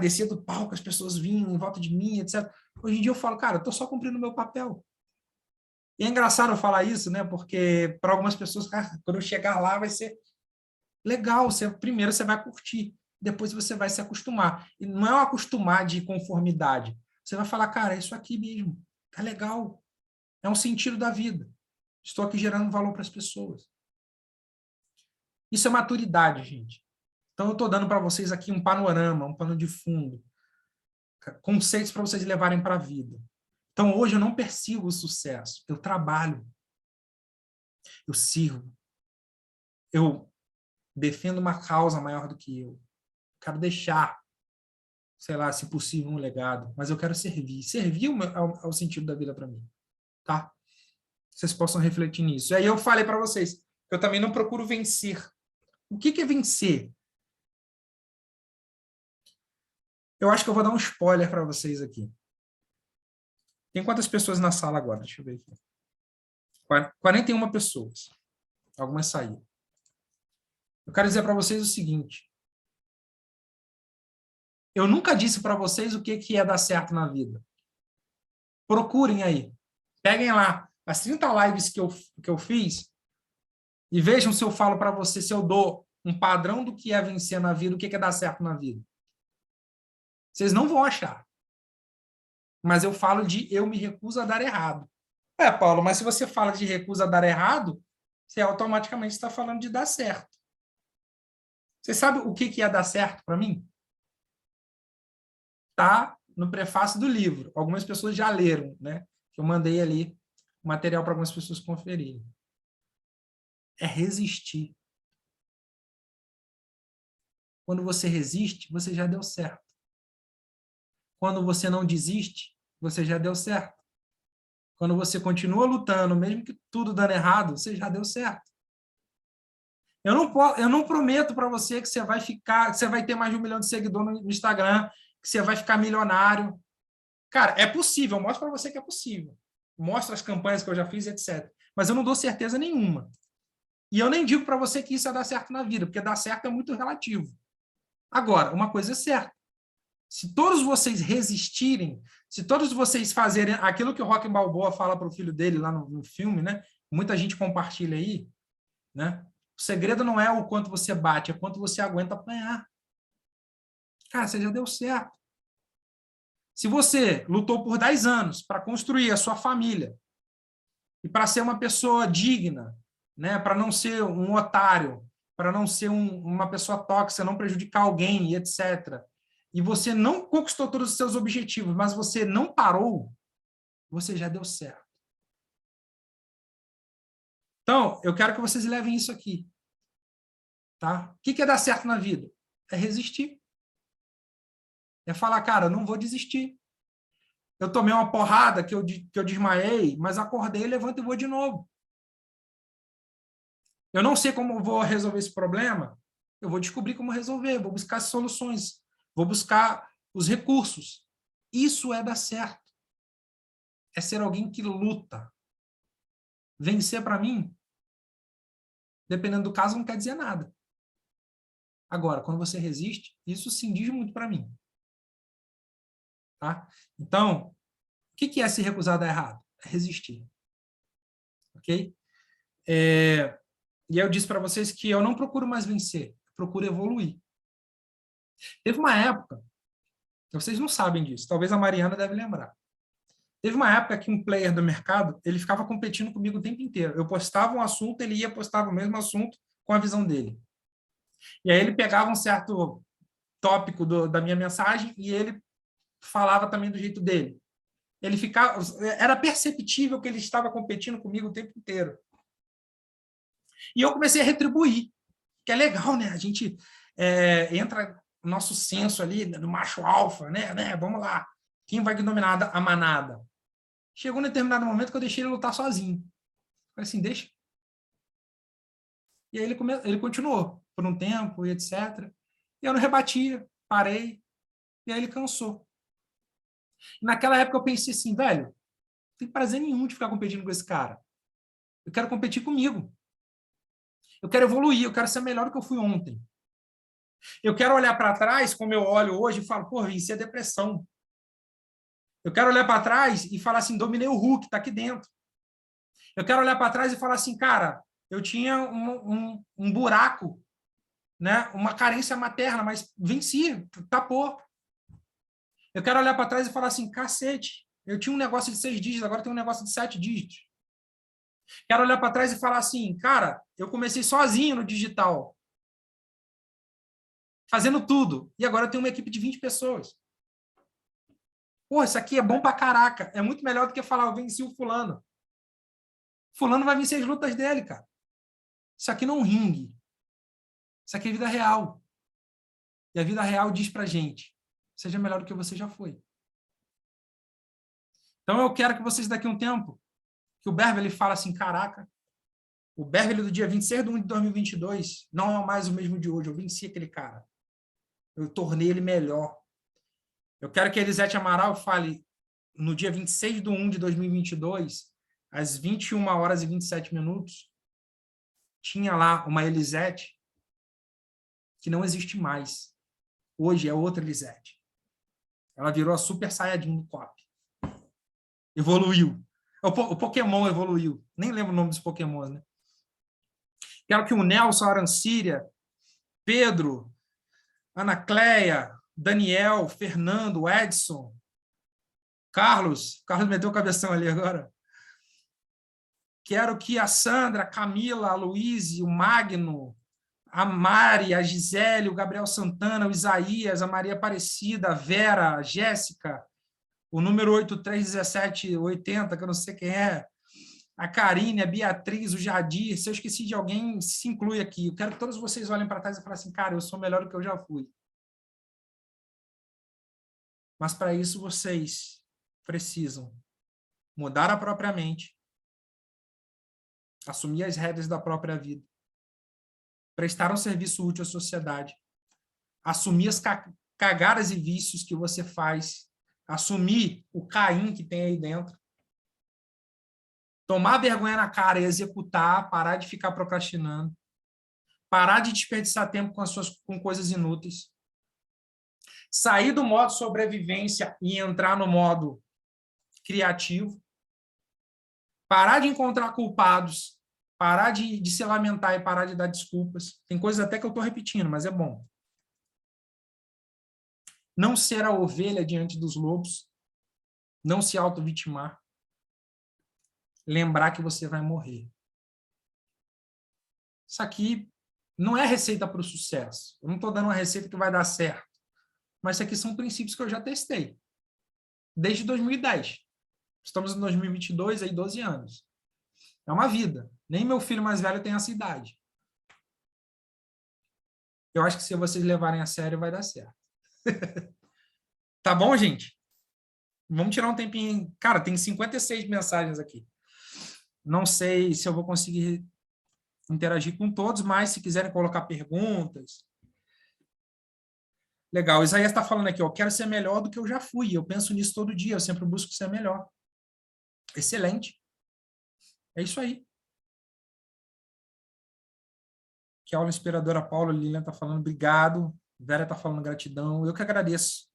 Speaker 1: Descia do palco, as pessoas vinham em volta de mim, etc. Hoje em dia eu falo, cara, eu estou só cumprindo o meu papel. E é engraçado eu falar isso, né? Porque para algumas pessoas, quando eu chegar lá, vai ser legal. Primeiro você vai curtir, depois você vai se acostumar. E não é um acostumar de conformidade. Você vai falar, cara, é isso aqui mesmo. Tá legal. É um sentido da vida. Estou aqui gerando valor para as pessoas. Isso é maturidade, gente. Então, eu estou dando para vocês aqui um panorama, um pano de fundo, conceitos para vocês levarem para a vida. Então, hoje eu não persigo o sucesso, eu trabalho, eu sirvo, eu defendo uma causa maior do que eu. Quero deixar, sei lá, se possível, um legado, mas eu quero servir. Servir é o sentido da vida para mim, tá? Vocês possam refletir nisso. E aí eu falei para vocês que eu também não procuro vencer. O que é vencer? Eu acho que eu vou dar um spoiler para vocês aqui. Tem quantas pessoas na sala agora? Deixa eu ver aqui. 41 pessoas. Algumas saíram. Eu quero dizer para vocês o seguinte. Eu nunca disse para vocês o que é dar certo na vida. Procurem aí. Peguem lá as 30 lives que eu fiz e vejam se eu falo para você, se eu dou um padrão do que é vencer na vida, o que é dar certo na vida. Vocês não vão achar. Mas eu falo de eu me recuso a dar errado. Paulo, mas se você fala de recuso a dar errado, você automaticamente está falando de dar certo. Você sabe o que é dar certo para mim? Está no prefácio do livro. Algumas pessoas já leram, né? Eu mandei ali o material para algumas pessoas conferirem. É resistir. Quando você resiste, você já deu certo. Quando você não desiste, você já deu certo. Quando você continua lutando, mesmo que tudo dando errado, você já deu certo. Eu não prometo para você que você vai ficar, que você vai ter mais de 1 milhão de seguidores no Instagram, que você vai ficar milionário. Cara, é possível, eu mostro para você que é possível. Mostro as campanhas que eu já fiz, etc. Mas eu não dou certeza nenhuma. E eu nem digo para você que isso é dar certo na vida, porque dar certo é muito relativo. Agora, uma coisa é certa. Se todos vocês resistirem, se todos vocês fazerem aquilo que o Rocky Balboa fala para o filho dele lá no filme, né? Muita gente compartilha aí, né? O segredo não é o quanto você bate, é quanto você aguenta apanhar. Cara, você já deu certo. Se você lutou por 10 anos para construir a sua família e para ser uma pessoa digna, né? Para não ser um otário, para não ser uma pessoa tóxica, não prejudicar alguém, etc., e você não conquistou todos os seus objetivos, mas você não parou, você já deu certo. Então, eu quero que vocês levem isso aqui. Tá? O que é dar certo na vida? É resistir. É falar, cara, eu não vou desistir. Eu tomei uma porrada que eu desmaiei, mas acordei, levanto e vou de novo. Eu não sei como eu vou resolver esse problema, eu vou descobrir como resolver, vou buscar soluções, vou buscar os recursos. Isso é dar certo. É ser alguém que luta. Vencer, para mim, dependendo do caso, não quer dizer nada. Agora, quando você resiste, isso sim diz muito para mim. Tá? Então, o que é se recusar a dar errado? É resistir. Ok? E eu disse para vocês que eu não procuro mais vencer, eu procuro evoluir. Teve uma época, vocês não sabem disso, talvez a Mariana deve lembrar. Teve uma época que um player do mercado, ele ficava competindo comigo o tempo inteiro. Eu postava um assunto, ele ia postar o mesmo assunto com a visão dele. E aí ele pegava um certo tópico da minha mensagem e ele falava também do jeito dele. Ele ficava, era perceptível que ele estava competindo comigo o tempo inteiro. E eu comecei a retribuir, que é legal, né? A gente entra no nosso senso ali, do macho alfa, né? Vamos lá. Quem vai dominar a manada? Chegou um determinado momento que eu deixei ele lutar sozinho. Falei assim, deixa. E aí ele continuou por um tempo e etc. E eu não rebatia, parei. E aí ele cansou. E naquela época eu pensei assim, velho, não tem prazer nenhum de ficar competindo com esse cara. Eu quero competir comigo. Eu quero evoluir, eu quero ser melhor do que eu fui ontem. Eu quero olhar para trás, como eu olho hoje, e falo, pô, isso é depressão. Eu quero olhar para trás e falar assim, dominei o Hulk, está aqui dentro. Eu quero olhar para trás e falar assim, cara, eu tinha um buraco, né? Uma carência materna, mas venci, tapou. Eu quero olhar para trás e falar assim, cacete, eu tinha um negócio de 6 dígitos, agora tem um negócio de 7 dígitos. Quero olhar para trás e falar assim, cara, eu comecei sozinho no digital, fazendo tudo, e agora eu tenho uma equipe de 20 pessoas. Pô, isso aqui é bom pra caraca. É muito melhor do que falar, eu venci o fulano. Fulano vai vencer as lutas dele, cara. Isso aqui não é um ringue. Isso aqui é vida real. E a vida real diz pra gente, seja melhor do que você já foi. Então eu quero que vocês daqui a um tempo, que o Beverly fala assim, caraca, o Beverly do dia 26/1 de 2022 não é mais o mesmo de hoje. Eu venci aquele cara. Eu tornei ele melhor. Eu quero que a Elisete Amaral fale no dia 26/1 de 2022, às 21h27, tinha lá uma Elisete que não existe mais. Hoje é outra Elisete. Ela virou a Super Saiyajin do COP. Evoluiu. O Pokémon evoluiu. Nem lembro o nome dos Pokémons, né? Quero que o Nelson Arancíria, Pedro, Ana Cleia, Daniel, Fernando, Edson, Carlos meteu o cabeção ali agora. Quero que a Sandra, a Camila, a Luíse, o Magno, a Mari, a Gisele, o Gabriel Santana, o Isaías, a Maria Aparecida, a Vera, a Jéssica, o número 831780, que eu não sei quem é, a Karine, a Beatriz, o Jadir. Se eu esqueci de alguém, se inclui aqui. Eu quero que todos vocês olhem para trás e falem assim, cara, eu sou melhor do que eu já fui. Mas para isso vocês precisam mudar a própria mente, assumir as rédeas da própria vida, prestar um serviço útil à sociedade, assumir as cagadas e vícios que você faz, assumir o Caim que tem aí dentro, tomar vergonha na cara e executar, parar de ficar procrastinando, parar de desperdiçar tempo com coisas inúteis, sair do modo sobrevivência e entrar no modo criativo, parar de encontrar culpados, parar de se lamentar e parar de dar desculpas. Tem coisas até que eu estou repetindo, mas é bom. Não ser a ovelha diante dos lobos, não se auto-vitimar, lembrar que você vai morrer. Isso aqui não é receita para o sucesso. Eu não estou dando uma receita que vai dar certo. Mas isso aqui são princípios que eu já testei. Desde 2010. Estamos em 2022, aí 12 anos. É uma vida. Nem meu filho mais velho tem essa idade. Eu acho que se vocês levarem a sério, vai dar certo. Tá bom, gente? Vamos tirar um tempinho. Cara, tem 56 mensagens aqui. Não sei se eu vou conseguir interagir com todos, mas se quiserem colocar perguntas. Legal. Isaías está falando aqui, ó, quero ser melhor do que eu já fui. Eu penso nisso todo dia, eu sempre busco ser melhor. Excelente. É isso aí. Que aula inspiradora, Paula. Lilian está falando, obrigado. Vera está falando gratidão. Eu que agradeço.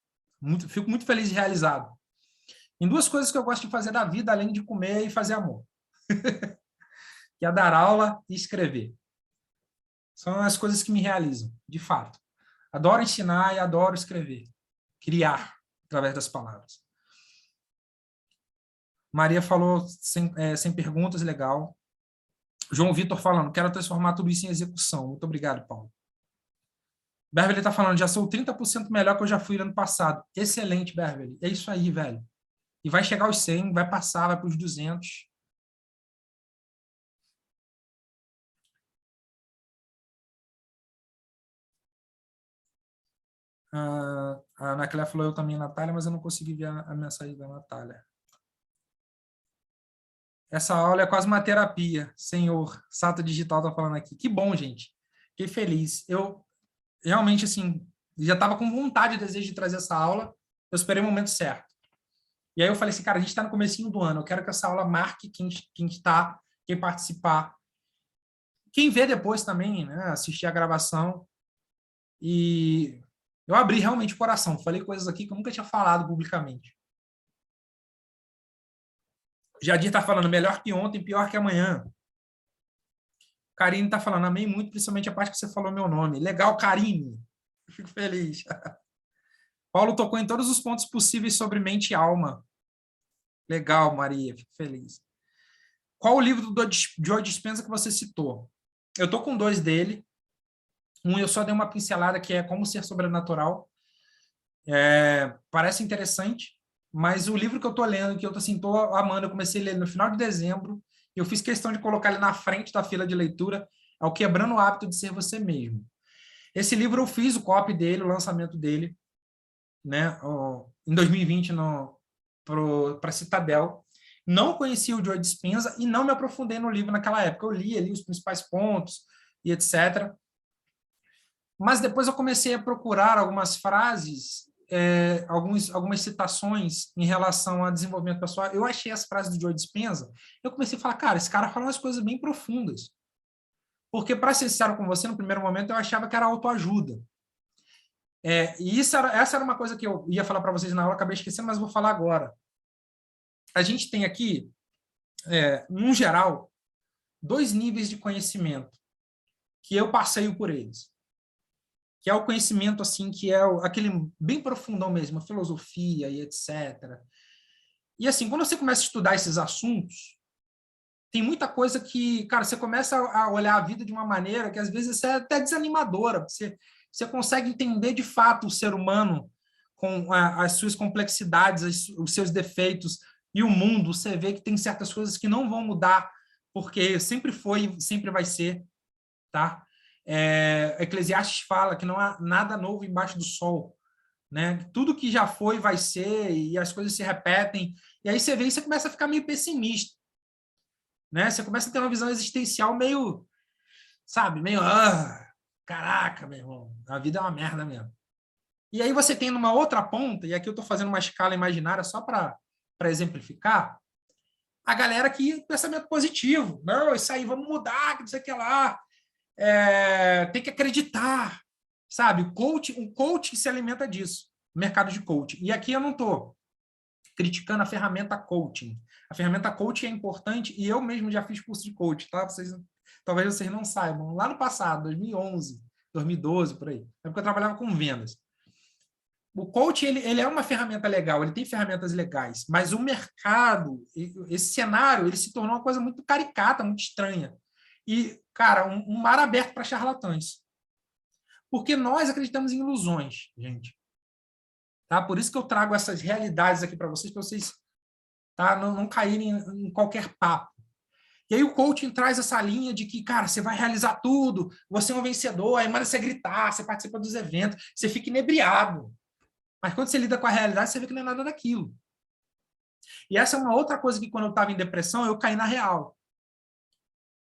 Speaker 1: Fico muito feliz e realizado. Tem 2 coisas que eu gosto de fazer da vida, além de comer e fazer amor. Que é dar aula e escrever. São as coisas que me realizam, de fato. Adoro ensinar e adoro escrever. Criar através das palavras. Maria falou sem perguntas, legal. João Vitor falando, quero transformar tudo isso em execução. Muito obrigado, Paulo. Beverly está falando, já sou 30% melhor que eu já fui ano passado. Excelente, Beverly. É isso aí, velho. E vai chegar aos 100, vai passar, vai para os 200. A Ana Cléia falou, eu também, Natália, mas eu não consegui ver a mensagem da Natália. Essa aula é quase uma terapia, senhor. Sato Digital está falando aqui. Que bom, gente. Fiquei feliz. Eu realmente, assim, já estava com vontade e desejo de trazer essa aula. Eu esperei o momento certo. E aí eu falei assim, cara, a gente está no comecinho do ano. Eu quero que essa aula marque quem está, quem participar. Quem vê depois também, né? Assistir a gravação. E eu abri realmente o coração. Falei coisas aqui que eu nunca tinha falado publicamente. Jadir está falando, melhor que ontem, pior que amanhã. Karine está falando, amei muito, principalmente a parte que você falou meu nome. Legal, Karine. Fico feliz. Paulo tocou em todos os pontos possíveis sobre mente e alma. Legal, Maria. Fico feliz. Qual o livro do Joe Dispenza que você citou? Eu estou com 2 dele. Um eu só dei uma pincelada, que é Como Ser Sobrenatural. Parece interessante, mas o livro que eu estou lendo, que eu estou amando, eu comecei a ler no final de dezembro, e eu fiz questão de colocar ele na frente da fila de leitura, é o Quebrando o Hábito de Ser Você Mesmo. Esse livro eu fiz o copy dele, o lançamento dele, né, em 2020 para Citadel. Não conhecia o Joe Dispenza e não me aprofundei no livro naquela época. Eu li ali os principais pontos e etc. Mas depois eu comecei a procurar algumas frases, algumas citações em relação a desenvolvimento pessoal. Eu achei as frases do Joe Dispenza, eu comecei a falar, cara, esse cara fala umas coisas bem profundas. Porque, para ser sincero com você, no primeiro momento eu achava que era autoajuda. E essa era uma coisa que eu ia falar para vocês na aula, acabei esquecendo, mas vou falar agora. A gente tem aqui, no geral, 2 níveis de conhecimento, que eu passeio por eles. Que é o conhecimento, assim, que é aquele bem profundão mesmo, a filosofia e etc. E, assim, quando você começa a estudar esses assuntos, tem muita coisa que, cara, você começa a olhar a vida de uma maneira que, às vezes, é até desanimadora. Você consegue entender, de fato, o ser humano com as suas complexidades, os seus defeitos e o mundo. Você vê que tem certas coisas que não vão mudar, porque sempre foi e sempre vai ser, tá? Eclesiastes fala que não há nada novo embaixo do sol, né? Tudo que já foi vai ser e as coisas se repetem. E aí você vê e você começa a ficar meio pessimista, né? Você começa a ter uma visão existencial meio, sabe, meio caraca, meu irmão, a vida é uma merda mesmo. E aí você tem numa outra ponta, e aqui eu estou fazendo uma escala imaginária só para exemplificar, a galera que pensamento positivo, não, isso aí, vamos mudar, não sei o que lá, tem que acreditar, sabe? O coaching se alimenta disso, o mercado de coaching. E aqui eu não estou criticando a ferramenta coaching. A ferramenta coaching é importante e eu mesmo já fiz curso de coaching, tá? Talvez vocês não saibam. Lá no passado, 2011, 2012, por aí. É porque eu trabalhava com vendas. O coaching, ele é uma ferramenta legal, ele tem ferramentas legais, mas o mercado, esse cenário, ele se tornou uma coisa muito caricata, muito estranha. E, cara, um mar aberto para charlatães. Porque nós acreditamos em ilusões, gente. Tá? Por isso que eu trago essas realidades aqui para vocês, tá? Não caírem em qualquer papo. E aí o coaching traz essa linha de que, cara, você vai realizar tudo, você é um vencedor, aí manda você gritar, você participa dos eventos, você fica inebriado. Mas quando você lida com a realidade, você vê que não é nada daquilo. E essa é uma outra coisa que, quando eu estava em depressão, eu caí na real.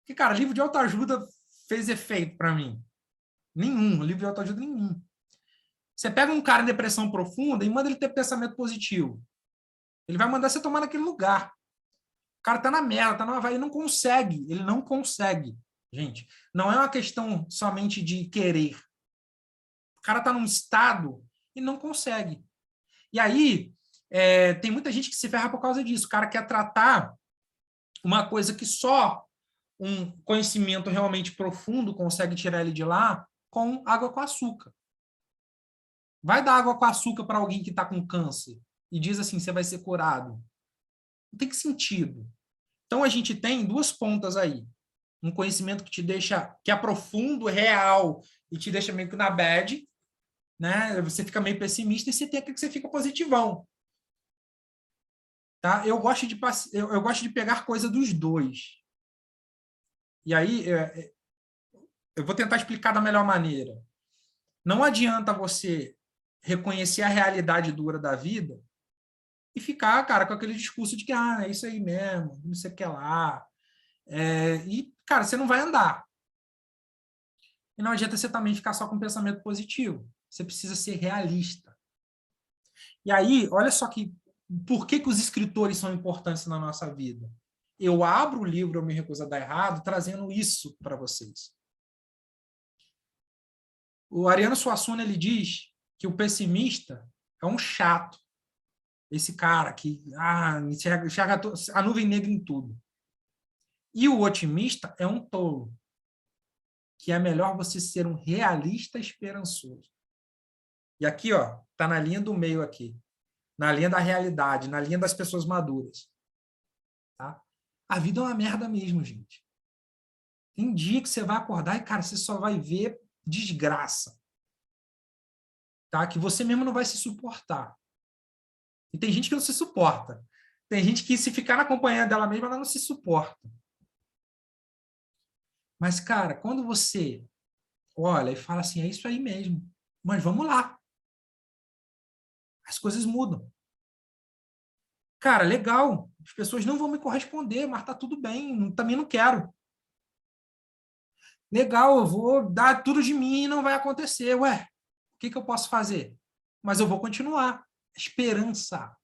Speaker 1: Porque, cara, livro de autoajuda fez efeito para mim. Nenhum. Livro de autoajuda, nenhum. Você pega um cara em depressão profunda e manda ele ter pensamento positivo. Ele vai mandar você tomar naquele lugar. O cara tá na merda, tá na Havaí, ele não consegue. Ele não consegue. Gente, não é uma questão somente de querer. O cara tá num estado e não consegue. E aí, tem muita gente que se ferra por causa disso. O cara quer tratar uma coisa que só um conhecimento realmente profundo consegue tirar ele de lá com água com açúcar. Vai dar água com açúcar para alguém que está com câncer e diz assim, você vai ser curado. não tem sentido. Então, a gente tem duas pontas aí. Um conhecimento que te deixa, que é profundo, real, e te deixa meio que na bad, né? Você fica meio pessimista, e você tem aquele que você fica positivão. Tá? Eu gosto de pegar coisa dos dois. E aí, eu vou tentar explicar da melhor maneira. Não adianta você reconhecer a realidade dura da vida e ficar, cara, com aquele discurso de que, é isso aí mesmo, não sei o que lá. E, cara, você não vai andar. E não adianta você também ficar só com pensamento positivo. Você precisa ser realista. E aí, olha só por que os escritores são importantes na nossa vida? Eu abro o livro Eu Me Recuso a Dar Errado trazendo isso para vocês. O Ariano Suassuna, ele diz que o pessimista é um chato. Esse cara que enxerga a nuvem negra em tudo. E o otimista é um tolo. Que é melhor você ser um realista esperançoso. E aqui, ó, tá na linha do meio aqui. Na linha da realidade, na linha das pessoas maduras. Tá? A vida é uma merda mesmo, gente. Tem dia que você vai acordar e, cara, você só vai ver desgraça. Tá? Que você mesmo não vai se suportar. E tem gente que não se suporta. Tem gente que, se ficar na companhia dela mesma, ela não se suporta. Mas, cara, quando você olha e fala assim, é isso aí mesmo, mas vamos lá. As coisas mudam. Cara, legal, as pessoas não vão me corresponder, mas tá tudo bem, também não quero. Legal, eu vou dar tudo de mim e não vai acontecer. Ué, o que eu posso fazer? Mas eu vou continuar. Esperança.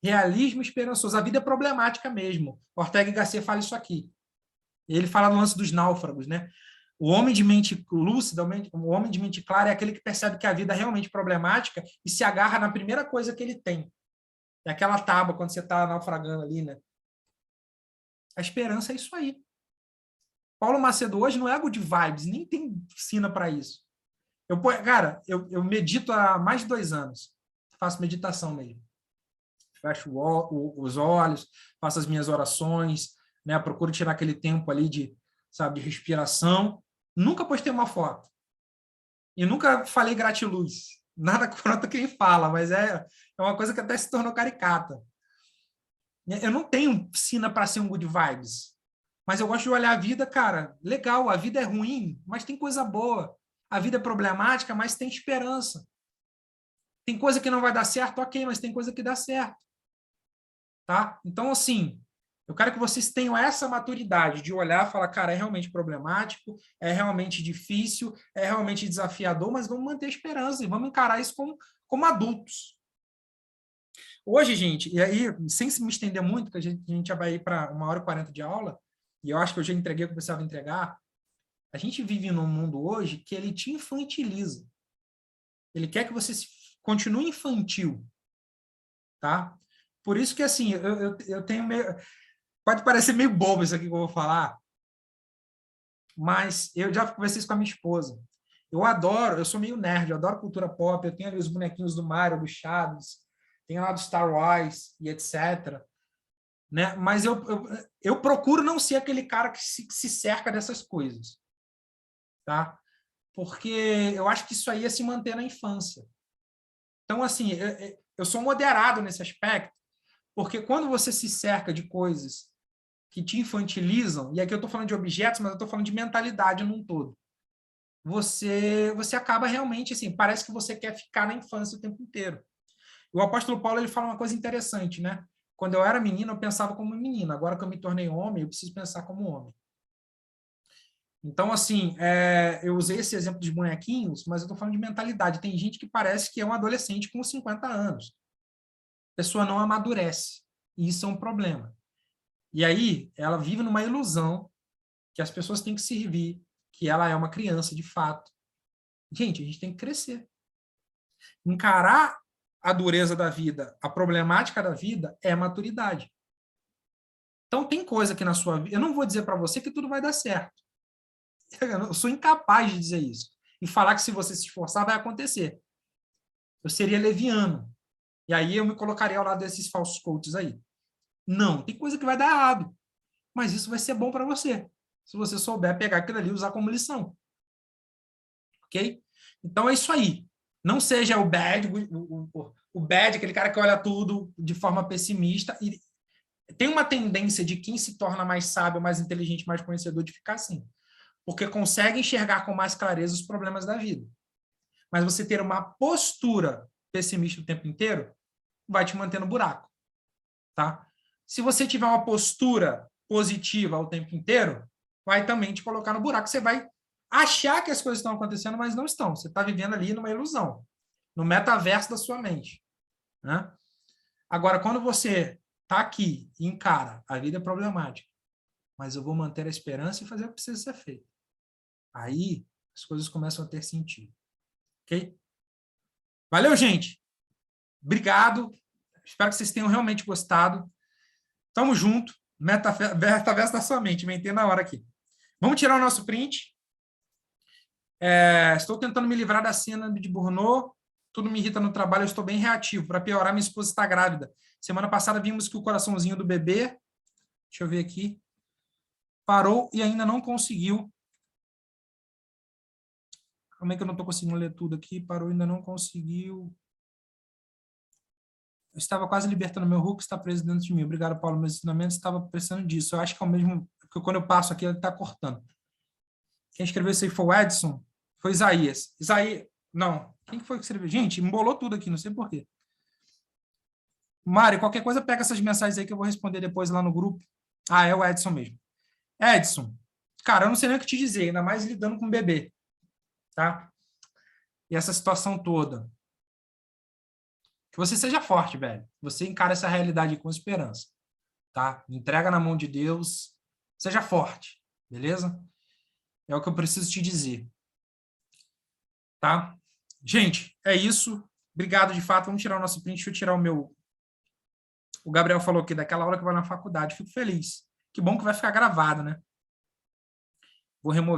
Speaker 1: Realismo esperançoso. A vida é problemática mesmo. Ortega y Gasset fala isso aqui. Ele fala no lance dos náufragos, né? O homem de mente lúcida, o homem de mente clara é aquele que percebe que a vida é realmente problemática e se agarra na primeira coisa que ele tem. É aquela tábua quando você está naufragando ali, né? A esperança é isso aí. Paulo Macedo hoje não é good vibes, nem tem ensina para isso. Eu medito há mais de 2 anos. Faço meditação mesmo. Fecho os olhos, faço as minhas orações, né? Procuro tirar aquele tempo ali de respiração. Nunca postei uma foto. E nunca falei gratiluz. Nada contra quem fala, mas é uma coisa que até se tornou caricata. Eu não tenho sina para ser um good vibes. Mas eu gosto de olhar a vida, cara, legal, a vida é ruim, mas tem coisa boa. A vida é problemática, mas tem esperança. Tem coisa que não vai dar certo, ok, mas tem coisa que dá certo. Tá? Então, assim, eu quero que vocês tenham essa maturidade de olhar e falar, cara, é realmente problemático, é realmente difícil, é realmente desafiador, mas vamos manter a esperança e vamos encarar isso como adultos. Hoje, gente, e aí, sem me estender muito, que a gente já vai ir para 1h40 de aula, e eu acho que eu já entreguei o que eu precisava entregar, a gente vive num mundo hoje que ele te infantiliza. Ele quer que você continue infantil. Tá? Por isso que, assim, eu tenho meio... Pode parecer meio bobo isso aqui que eu vou falar, mas eu já conversei isso com a minha esposa. Eu sou meio nerd, eu adoro cultura pop, eu tenho ali os bonequinhos do Mario, do Chaves, tenho lá do Star Wars e etc. Né? Mas eu procuro não ser aquele cara que se cerca dessas coisas. Tá? Porque eu acho que isso aí é se manter na infância. Então, assim, eu sou moderado nesse aspecto, porque quando você se cerca de coisas que te infantilizam, e aqui eu estou falando de objetos, mas eu estou falando de mentalidade num todo, você acaba realmente, assim, parece que você quer ficar na infância o tempo inteiro. O apóstolo Paulo, ele fala uma coisa interessante, né? Quando eu era menino, eu pensava como menino. Agora que eu me tornei homem, eu preciso pensar como homem. Então, assim, eu usei esse exemplo dos bonequinhos, mas eu estou falando de mentalidade. Tem gente que parece que é um adolescente com 50 anos. A pessoa não amadurece. E isso é um problema. E aí, ela vive numa ilusão que as pessoas têm que servir, que ela é uma criança, de fato. Gente, a gente tem que crescer. Encarar a dureza da vida, a problemática da vida, é maturidade. Então, tem coisa que na sua vida... Eu não vou dizer para você que tudo vai dar certo. Eu sou incapaz de dizer isso. E falar que se você se esforçar, vai acontecer. Eu seria leviano. E aí eu me colocaria ao lado desses falsos coaches aí. Não, tem coisa que vai dar errado. Mas isso vai ser bom para você, se você souber pegar aquilo ali e usar como lição. Ok? Então é isso aí. Não seja o bad, o bad, aquele cara que olha tudo de forma pessimista. E tem uma tendência de quem se torna mais sábio, mais inteligente, mais conhecedor de ficar assim. Porque consegue enxergar com mais clareza os problemas da vida. Mas você ter uma postura pessimista o tempo inteiro vai te manter no buraco. Tá? Se você tiver uma postura positiva o tempo inteiro, vai também te colocar no buraco. Você vai achar que as coisas estão acontecendo, mas não estão. Você está vivendo ali numa ilusão, no metaverso da sua mente. Né? Agora, quando você está aqui e encara, a vida é problemática, mas eu vou manter a esperança e fazer o que precisa ser feito. Aí, as coisas começam a ter sentido. Ok? Valeu, gente! Obrigado. Espero que vocês tenham realmente gostado. Tamo junto. Metaverso da sua mente. Mentei na hora aqui. Vamos tirar o nosso print. Estou tentando me livrar da cena de burnout. Tudo me irrita no trabalho. Eu estou bem reativo. Para piorar, minha esposa está grávida. Semana passada vimos que o coraçãozinho do bebê, deixa eu ver aqui, parou e ainda não conseguiu. Como é que eu não estou conseguindo ler tudo aqui? Parou e ainda não conseguiu. Eu estava quase libertando meu Hulk, está preso dentro de mim. Obrigado, Paulo. Meus ensinamentos estava precisando disso. Eu acho que é o mesmo, porque quando eu passo aqui, ele está cortando. Quem escreveu isso aí foi o Edson? Foi Isaías. Isaías, não. Quem foi que escreveu? Gente, embolou tudo aqui, não sei por quê. Mário, qualquer coisa, pega essas mensagens aí que eu vou responder depois lá no grupo. Ah, é o Edson mesmo. Edson, cara, eu não sei nem o que te dizer, ainda mais lidando com um bebê, tá? E essa situação toda. Que você seja forte, velho. Você encara essa realidade com esperança, tá? Entrega na mão de Deus. Seja forte, beleza? É o que eu preciso te dizer, tá? Gente, é isso. Obrigado, de fato. Vamos tirar o nosso print. Deixa eu tirar o meu. O Gabriel falou aqui, daquela hora que vai na faculdade. Fico feliz. Que bom que vai ficar gravado, né? Vou remover